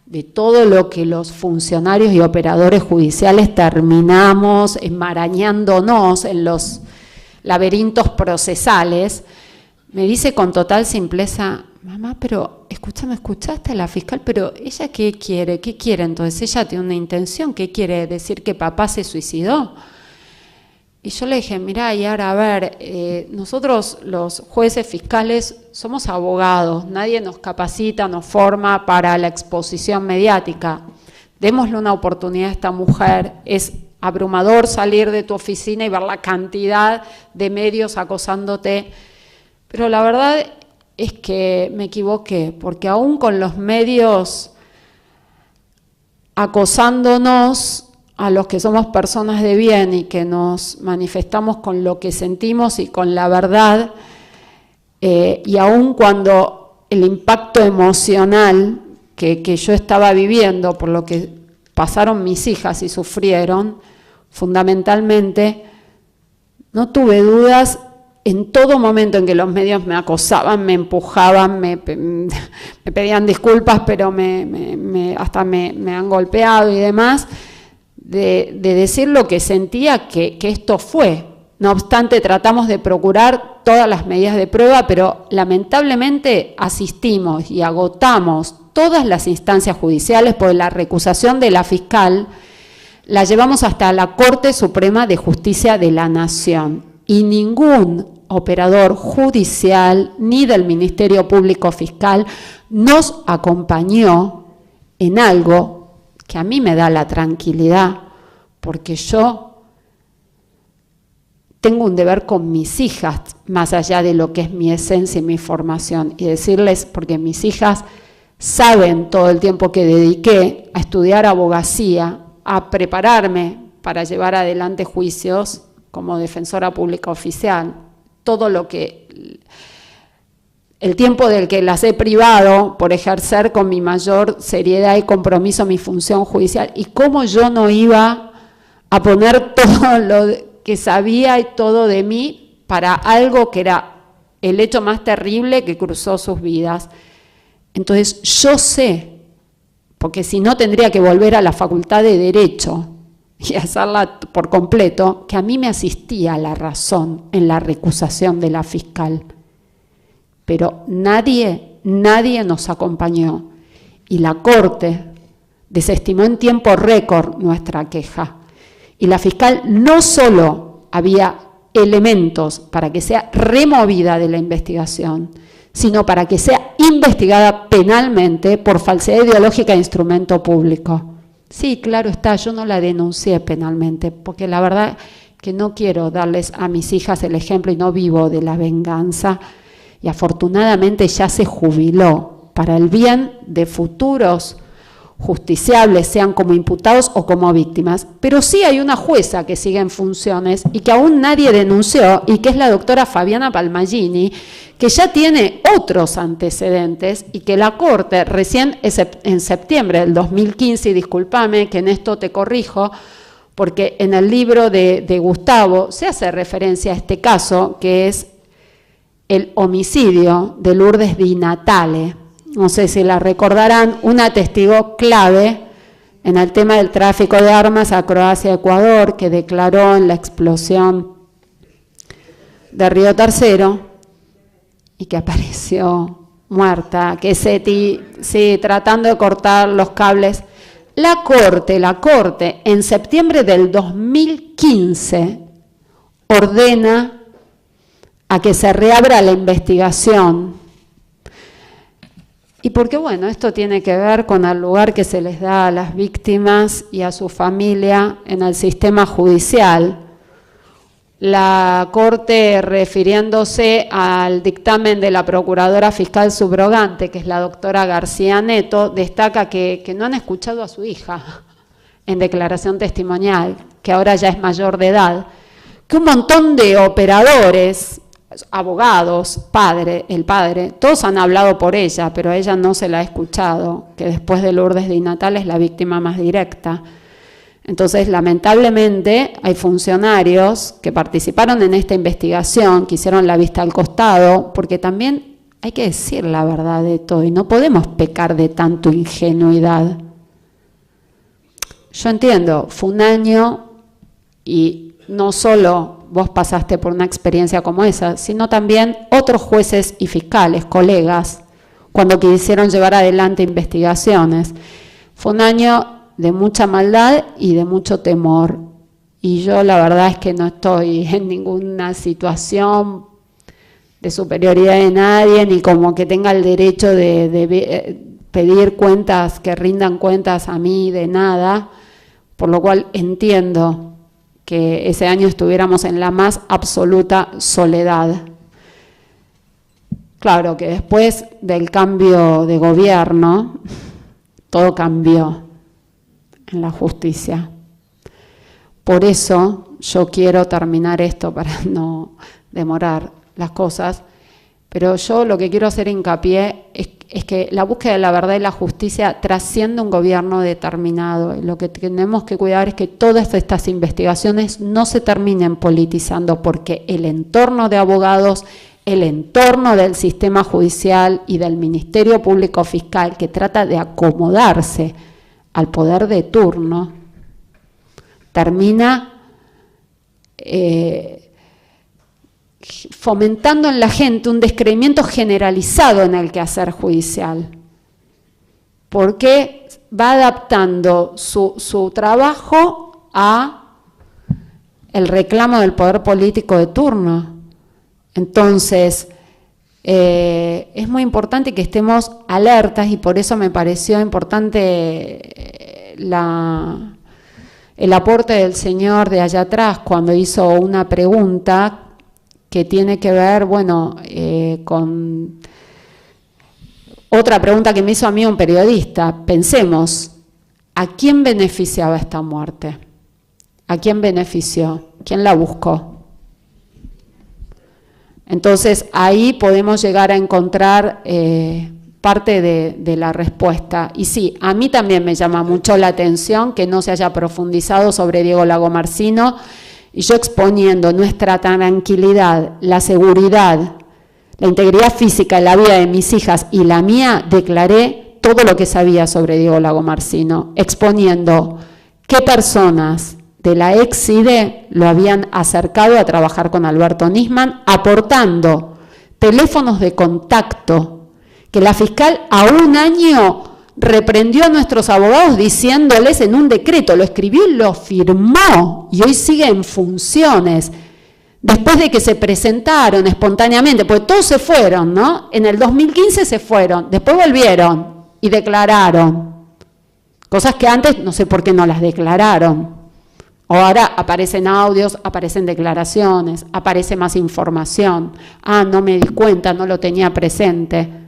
de todo lo que los funcionarios y operadores judiciales terminamos enmarañándonos en los laberintos procesales, me dice con total simpleza: mamá, pero escúchame, ¿escuchaste a la fiscal? Pero ¿ella qué quiere? ¿Qué quiere? Entonces ella tiene una intención. ¿Qué quiere decir? ¿Que papá se suicidó? Y yo le dije: mirá, y ahora a ver, nosotros los jueces fiscales somos abogados, nadie nos capacita, nos forma para la exposición mediática. Démosle una oportunidad a esta mujer. Es abrumador salir de tu oficina y ver la cantidad de medios acosándote, pero la verdad es que me equivoqué, porque aún con los medios acosándonos a los que somos personas de bien y que nos manifestamos con lo que sentimos y con la verdad, y aún cuando el impacto emocional que yo estaba viviendo por lo que pasaron mis hijas y sufrieron, fundamentalmente, no tuve dudas en todo momento en que los medios me acosaban, me empujaban, me pedían disculpas, pero hasta me han golpeado y demás, de decir lo que sentía que esto fue. No obstante, tratamos de procurar todas las medidas de prueba, pero lamentablemente asistimos y agotamos todas las instancias judiciales, porque la recusación de la fiscal la llevamos hasta la Corte Suprema de Justicia de la Nación, y ningún operador judicial ni del Ministerio Público Fiscal nos acompañó en algo que a mí me da la tranquilidad, porque yo tengo un deber con mis hijas, más allá de lo que es mi esencia y mi formación, y decirles, porque mis hijas saben todo el tiempo que dediqué a estudiar abogacía, a prepararme para llevar adelante juicios como defensora pública oficial, todo lo que, el tiempo del que las he privado por ejercer con mi mayor seriedad y compromiso mi función judicial, y cómo yo no iba a poner todo lo que sabía y todo de mí para algo que era el hecho más terrible que cruzó sus vidas. Entonces yo sé, porque si no tendría que volver a la Facultad de Derecho y hacerla por completo, que a mí me asistía la razón en la recusación de la fiscal. Pero nadie nos acompañó, y la Corte desestimó en tiempo récord nuestra queja. Y la fiscal no solo había elementos para que sea removida de la investigación, sino para que sea investigada penalmente por falsedad ideológica de instrumento público. Sí, claro está, yo no la denuncié penalmente, porque la verdad que no quiero darles a mis hijas el ejemplo y no vivo de la venganza, y afortunadamente ya se jubiló para el bien de futuros justiciables, sean como imputados o como víctimas. Pero sí hay una jueza que sigue en funciones y que aún nadie denunció, y que es la doctora Fabiana Palmagini, que ya tiene otros antecedentes, y que la Corte recién en septiembre del 2015, y discúlpame que en esto te corrijo, porque en el libro de Gustavo se hace referencia a este caso, que es el homicidio de Lourdes Di Natale. No sé si la recordarán, una testigo clave en el tema del tráfico de armas a Croacia-Ecuador, que declaró en la explosión de Río Tercero y que apareció muerta, que sí, tratando de cortar los cables. La Corte, en septiembre del 2015, ordena a que se reabra la investigación. Y porque, bueno, esto tiene que ver con el lugar que se les da a las víctimas y a su familia en el sistema judicial. La Corte, refiriéndose al dictamen de la Procuradora Fiscal Subrogante, que es la doctora García Neto, destaca que no han escuchado a su hija en declaración testimonial, que ahora ya es mayor de edad, que un montón de operadores abogados, el padre, todos han hablado por ella, pero a ella no se la ha escuchado, que después de Lourdes Di Natale es la víctima más directa. Entonces, lamentablemente, hay funcionarios que participaron en esta investigación, que hicieron la vista al costado, porque también hay que decir la verdad de todo y no podemos pecar de tanto ingenuidad. Yo entiendo, fue un año y no solo vos pasaste por una experiencia como esa, sino también otros jueces y fiscales, colegas, cuando quisieron llevar adelante investigaciones. Fue un año de mucha maldad y de mucho temor. Y yo la verdad es que no estoy en ninguna situación de superioridad de nadie, ni como que tenga el derecho de pedir cuentas, que rindan cuentas a mí de nada, por lo cual entiendo que ese año estuviéramos en la más absoluta soledad. Claro que después del cambio de gobierno, todo cambió en la justicia. Por eso yo quiero terminar esto para no demorar las cosas, pero yo lo que quiero hacer hincapié es que la búsqueda de la verdad y la justicia trasciende un gobierno determinado. Y lo que tenemos que cuidar es que todas estas investigaciones no se terminen politizando, porque el entorno de abogados, el entorno del sistema judicial y del Ministerio Público Fiscal, que trata de acomodarse al poder de turno, termina fomentando en la gente un descreimiento generalizado en el quehacer judicial, porque va adaptando su trabajo a el reclamo del poder político de turno. Entonces, es muy importante que estemos alertas, y por eso me pareció importante el aporte del señor de allá atrás cuando hizo una pregunta que tiene que ver, bueno, con otra pregunta que me hizo a mí un periodista. Pensemos, ¿a quién beneficiaba esta muerte? ¿A quién benefició? ¿Quién la buscó? Entonces, ahí podemos llegar a encontrar parte de la respuesta. Y sí, a mí también me llama mucho la atención que no se haya profundizado sobre Diego Lagomarsino, y yo exponiendo nuestra tranquilidad, la seguridad, la integridad física y la vida de mis hijas y la mía, declaré todo lo que sabía sobre Diego Lagomarsino, exponiendo qué personas de la ex-CIDE lo habían acercado a trabajar con Alberto Nisman, aportando teléfonos de contacto que la fiscal a un año reprendió a nuestros abogados diciéndoles en un decreto, lo escribió y lo firmó, y hoy sigue en funciones, después de que se presentaron espontáneamente, porque todos se fueron, ¿no? En el 2015 se fueron, después volvieron y declararon, cosas que antes no sé por qué no las declararon. Ahora aparecen audios, aparecen declaraciones, aparece más información. Ah, no me di cuenta, no lo tenía presente.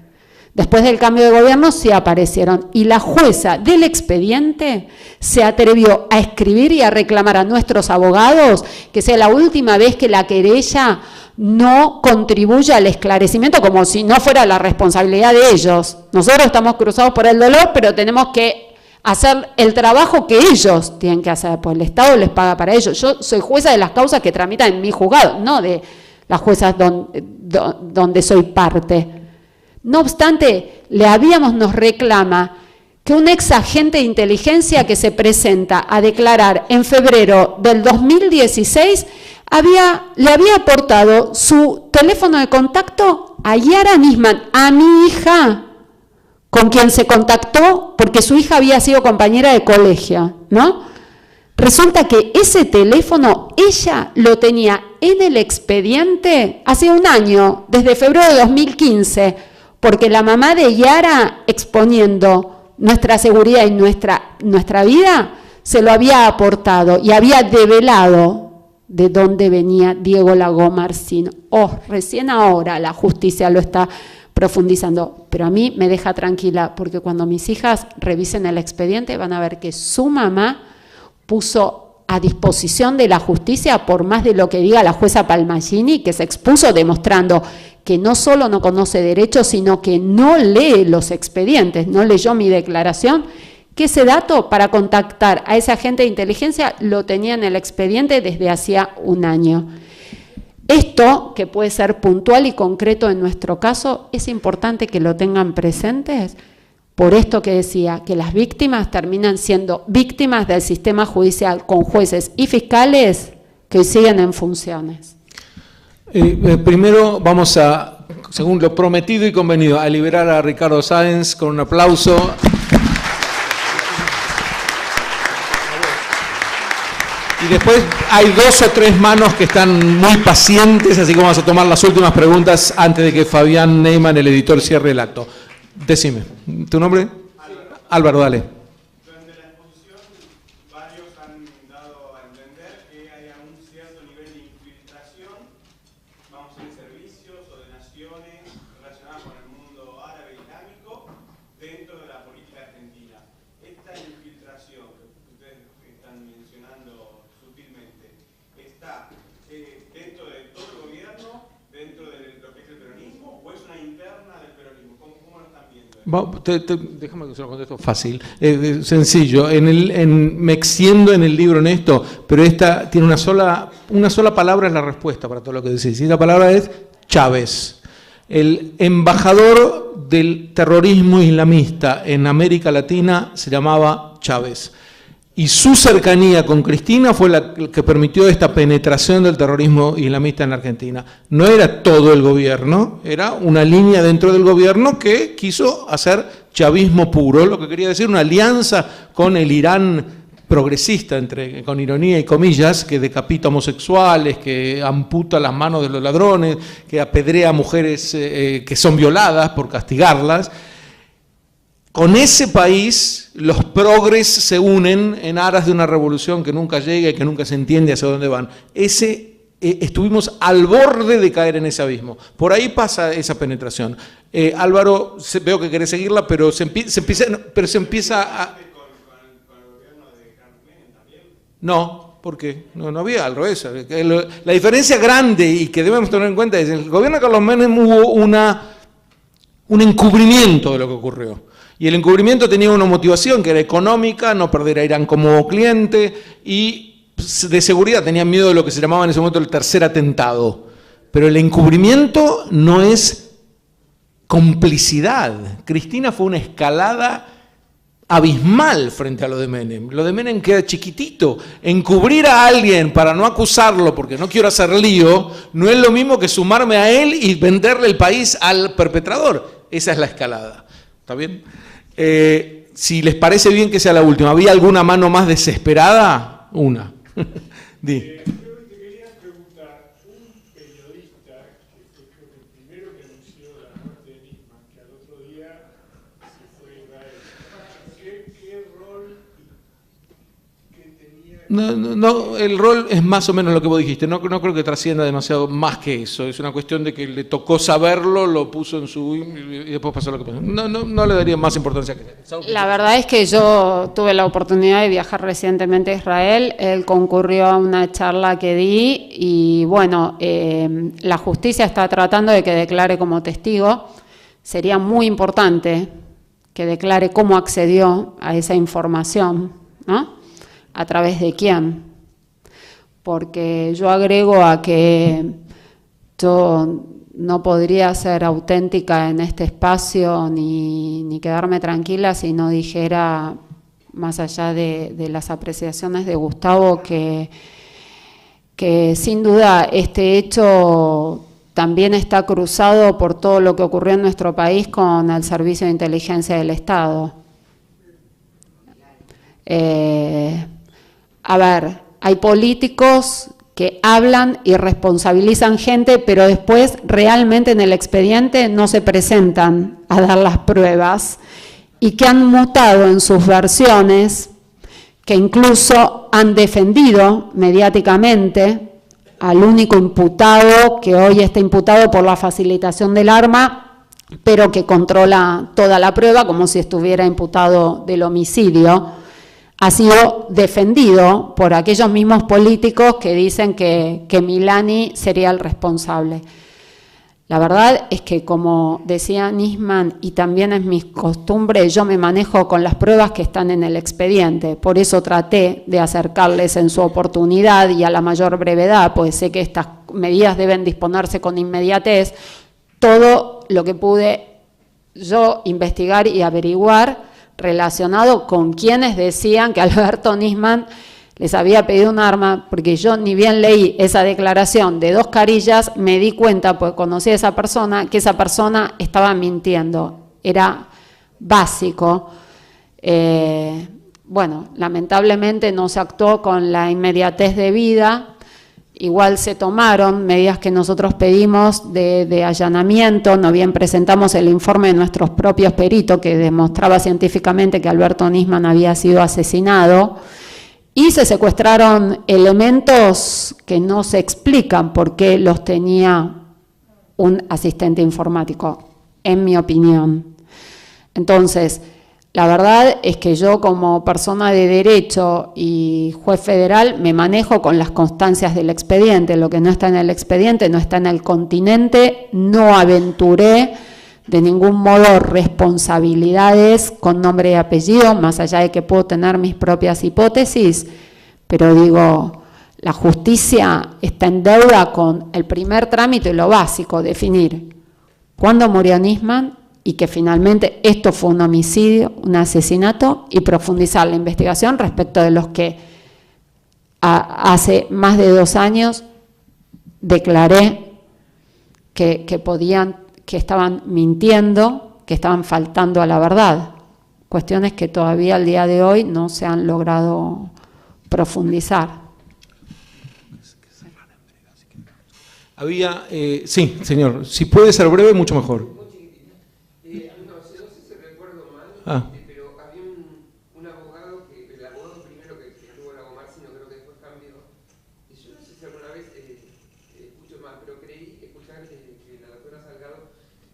Después del cambio de gobierno sí aparecieron, y la jueza del expediente se atrevió a escribir y a reclamar a nuestros abogados que sea la última vez que la querella no contribuya al esclarecimiento, como si no fuera la responsabilidad de ellos. Nosotros estamos cruzados por el dolor, pero tenemos que hacer el trabajo que ellos tienen que hacer, pues el Estado les paga para ello. Yo soy jueza de las causas que tramitan en mi juzgado, no de las juezas donde soy parte. No obstante, nos reclama que un ex agente de inteligencia que se presenta a declarar en febrero del 2016 le había aportado su teléfono de contacto a Yara Nisman, a mi hija, con quien se contactó porque su hija había sido compañera de colegio, ¿no? Resulta que ese teléfono ella lo tenía en el expediente hace un año, desde febrero de 2015, porque la mamá de Yara, exponiendo nuestra seguridad y nuestra vida, se lo había aportado y había develado de dónde venía Diego Lagomarsino. Recién ahora la justicia lo está profundizando, pero a mí me deja tranquila, porque cuando mis hijas revisen el expediente van a ver que su mamá puso a disposición de la justicia por más de lo que diga la jueza Palmagini, que se expuso demostrando que no solo no conoce derecho, sino que no lee los expedientes, no leyó mi declaración, que ese dato para contactar a ese agente de inteligencia lo tenía en el expediente desde hacía un año. Esto, que puede ser puntual y concreto en nuestro caso, es importante que lo tengan presentes, por esto que decía, que las víctimas terminan siendo víctimas del sistema judicial con jueces y fiscales que hoy siguen en funciones. Primero vamos a, según lo prometido y convenido, a liberar a Ricardo Sáenz con un aplauso. Y después hay 2 o 3 manos que están muy pacientes, así que vamos a tomar las últimas preguntas antes de que Fabián Neyman, el editor, cierre el acto. Decime, ¿tu nombre? Álvaro, dale. Durante la exposición, varios han dado a entender que hay un cierto nivel de infiltración, vamos a decir, servicios o de naciones relacionadas con el mundo árabe islámico dentro de la política argentina. Esta infiltración que ustedes están mencionando sutilmente, ¿está dentro de todo el gobierno, dentro de lo que es el peronismo, o es una interna del peronismo? ¿Cómo lo están viendo? Déjame que se lo contesto fácil, sencillo. Me extiendo en el libro en esto, pero esta tiene una sola palabra, es la respuesta para todo lo que decís. Y la palabra es Chávez. El embajador del terrorismo islamista en América Latina se llamaba Chávez. Y su cercanía con Cristina fue la que permitió esta penetración del terrorismo islamista en la Argentina. No era todo el gobierno, era una línea dentro del gobierno que quiso hacer chavismo puro, lo que quería decir una alianza con el Irán progresista, con ironía y comillas, que decapita homosexuales, que amputa las manos de los ladrones, que apedrea a mujeres que son violadas por castigarlas. Con ese país los progres se unen en aras de una revolución que nunca llega y que nunca se entiende hacia dónde van. Estuvimos al borde de caer en ese abismo. Por ahí pasa esa penetración. Álvaro, veo que querés seguirla, pero se empieza a... ¿Con el gobierno de Carlos Menem también? No, ¿por qué? No había, al revés. La diferencia grande y que debemos tener en cuenta es que en el gobierno de Carlos Menem hubo un encubrimiento de lo que ocurrió. Y el encubrimiento tenía una motivación que era económica, no perder a Irán como cliente, y de seguridad, tenían miedo de lo que se llamaba en ese momento el tercer atentado. Pero el encubrimiento no es complicidad. Cristina fue una escalada abismal frente a lo de Menem. Lo de Menem queda chiquitito. Encubrir a alguien para no acusarlo porque no quiero hacer lío, no es lo mismo que sumarme a él y venderle el país al perpetrador. Esa es la escalada. ¿Está bien? Si les parece bien que sea la última, ¿había alguna mano más desesperada? Una. Di. Te quería preguntar, un periodista que fue creo que el primero que anunció la muerte de Nisman, que al otro día se fue a Israel, ¿qué rol que tenía? No, el rol es más o menos lo que vos dijiste, no creo que trascienda demasiado más que eso, es una cuestión de que le tocó saberlo, lo puso en su... y después pasó lo que pasó. No le daría más importancia que eso. La verdad es que yo tuve la oportunidad de viajar recientemente a Israel, él concurrió a una charla que di y bueno, la justicia está tratando de que declare como testigo, sería muy importante que declare cómo accedió a esa información, ¿no? ¿A través de quién? Porque yo agrego a que yo no podría ser auténtica en este espacio ni quedarme tranquila si no dijera, más allá de las apreciaciones de Gustavo, que sin duda este hecho también está cruzado por todo lo que ocurrió en nuestro país con el Servicio de Inteligencia del Estado. A ver, hay políticos que hablan y responsabilizan gente, pero después realmente en el expediente no se presentan a dar las pruebas y que han mutado en sus versiones, que incluso han defendido mediáticamente al único imputado que hoy está imputado por la facilitación del arma, pero que controla toda la prueba como si estuviera imputado del homicidio. ha sido defendido por aquellos mismos políticos que dicen que Milani sería el responsable. La verdad es que, como decía Nisman, y también es mi costumbre, yo me manejo con las pruebas que están en el expediente. Por eso traté de acercarles en su oportunidad y a la mayor brevedad, pues sé que estas medidas deben disponerse con inmediatez, todo lo que pude yo investigar y averiguar relacionado con quienes decían que Alberto Nisman les había pedido un arma, porque yo ni bien leí esa declaración de 2 carillas, me di cuenta, pues conocí a esa persona, que esa persona estaba mintiendo. Era básico. Bueno, lamentablemente no se actuó con la inmediatez debida. Igual se tomaron medidas que nosotros pedimos de allanamiento, no bien presentamos el informe de nuestros propios peritos que demostraba científicamente que Alberto Nisman había sido asesinado. Y se secuestraron elementos que no se explican por qué los tenía un asistente informático, en mi opinión. Entonces, la verdad es que yo, como persona de derecho y juez federal, me manejo con las constancias del expediente. Lo que no está en el expediente no está en el continente. No aventuré de ningún modo responsabilidades con nombre y apellido, más allá de que puedo tener mis propias hipótesis, pero digo, la justicia está en deuda con el primer trámite y lo básico, definir cuándo murió Nisman y que finalmente esto fue un homicidio, un asesinato, y profundizar la investigación respecto de los que hace más de 2 años declaré que estaban mintiendo, que estaban faltando a la verdad. Cuestiones que todavía al día de hoy no se han logrado profundizar. Había, sí, señor, si puede ser breve, mucho mejor. No sé si recuerdo mal, pero había un abogado, el abogado primero que estuvo en la Gomar, no creo que después cambió. Y yo no sé si alguna vez escucho mal, pero creí escuchar que la doctora Salgado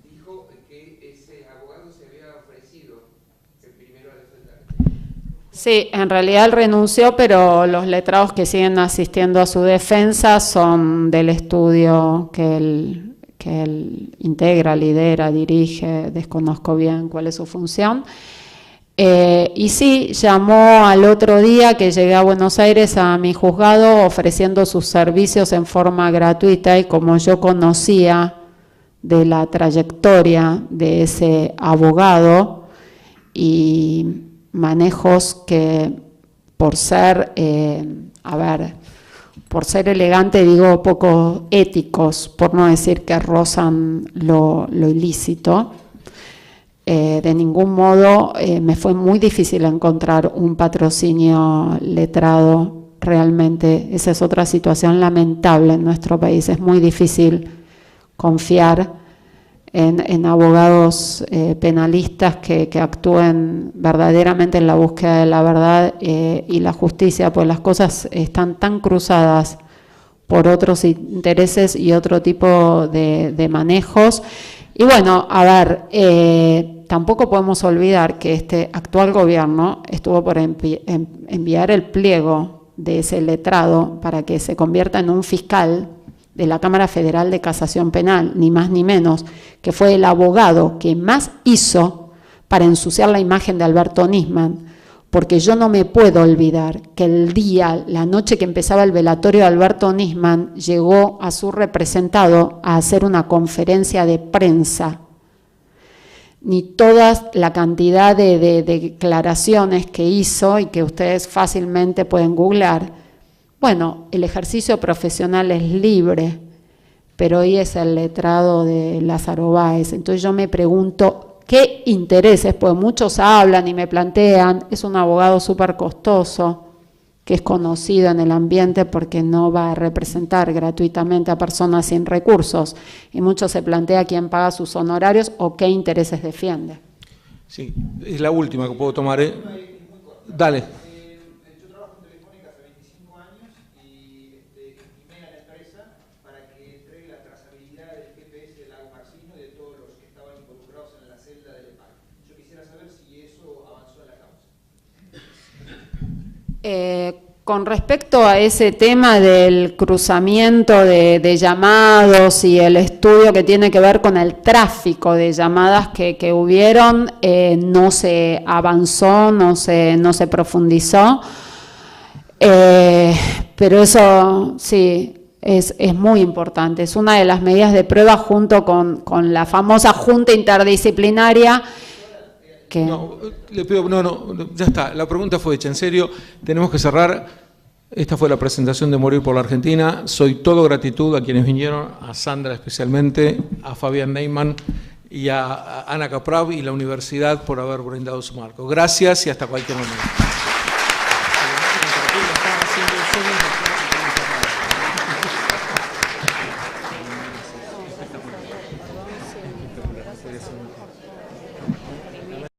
dijo que ese abogado se había ofrecido el primero a defender. Sí, en realidad él renunció, pero los letrados que siguen asistiendo a su defensa son del estudio que él integra, lidera, dirige, desconozco bien cuál es su función. Y sí, llamó al otro día que llegué a Buenos Aires a mi juzgado ofreciendo sus servicios en forma gratuita, y como yo conocía de la trayectoria de ese abogado y manejos que por ser, por ser elegante, digo, poco éticos, por no decir que rozan lo ilícito, de ningún modo me fue muy difícil encontrar un patrocinio letrado. Realmente esa es otra situación lamentable en nuestro país. Es muy difícil confiar en abogados penalistas que actúen verdaderamente en la búsqueda de la verdad y la justicia, pues las cosas están tan cruzadas por otros intereses y otro tipo de manejos. Y bueno, a ver, tampoco podemos olvidar que este actual gobierno estuvo por enviar el pliego de ese letrado para que se convierta en un fiscal de la Cámara Federal de Casación Penal, ni más ni menos, que fue el abogado que más hizo para ensuciar la imagen de Alberto Nisman, porque yo no me puedo olvidar que la noche que empezaba el velatorio de Alberto Nisman, llegó a su representado a hacer una conferencia de prensa. Ni toda la cantidad de declaraciones que hizo y que ustedes fácilmente pueden googlear. Bueno, el ejercicio profesional es libre, pero hoy es el letrado de Lázaro Báez. Entonces yo me pregunto, ¿qué intereses? Pues muchos hablan y me plantean, es un abogado súper costoso, que es conocido en el ambiente porque no va a representar gratuitamente a personas sin recursos. Y mucho se plantea quién paga sus honorarios o qué intereses defiende. Sí, es la última que puedo tomar. Dale. Con respecto a ese tema del cruzamiento de llamados y el estudio que tiene que ver con el tráfico de llamadas que hubieron, no se avanzó, no se profundizó, pero eso sí es muy importante. Es una de las medidas de prueba junto con la famosa Junta Interdisciplinaria. No, le pido, no, ya está, la pregunta fue hecha, en serio, tenemos que cerrar. Esta fue la presentación de Morir por la Argentina. Soy todo gratitud a quienes vinieron, a Sandra especialmente, a Fabián Neyman y a Ana Caprav y la universidad por haber brindado su marco. Gracias y hasta cualquier momento.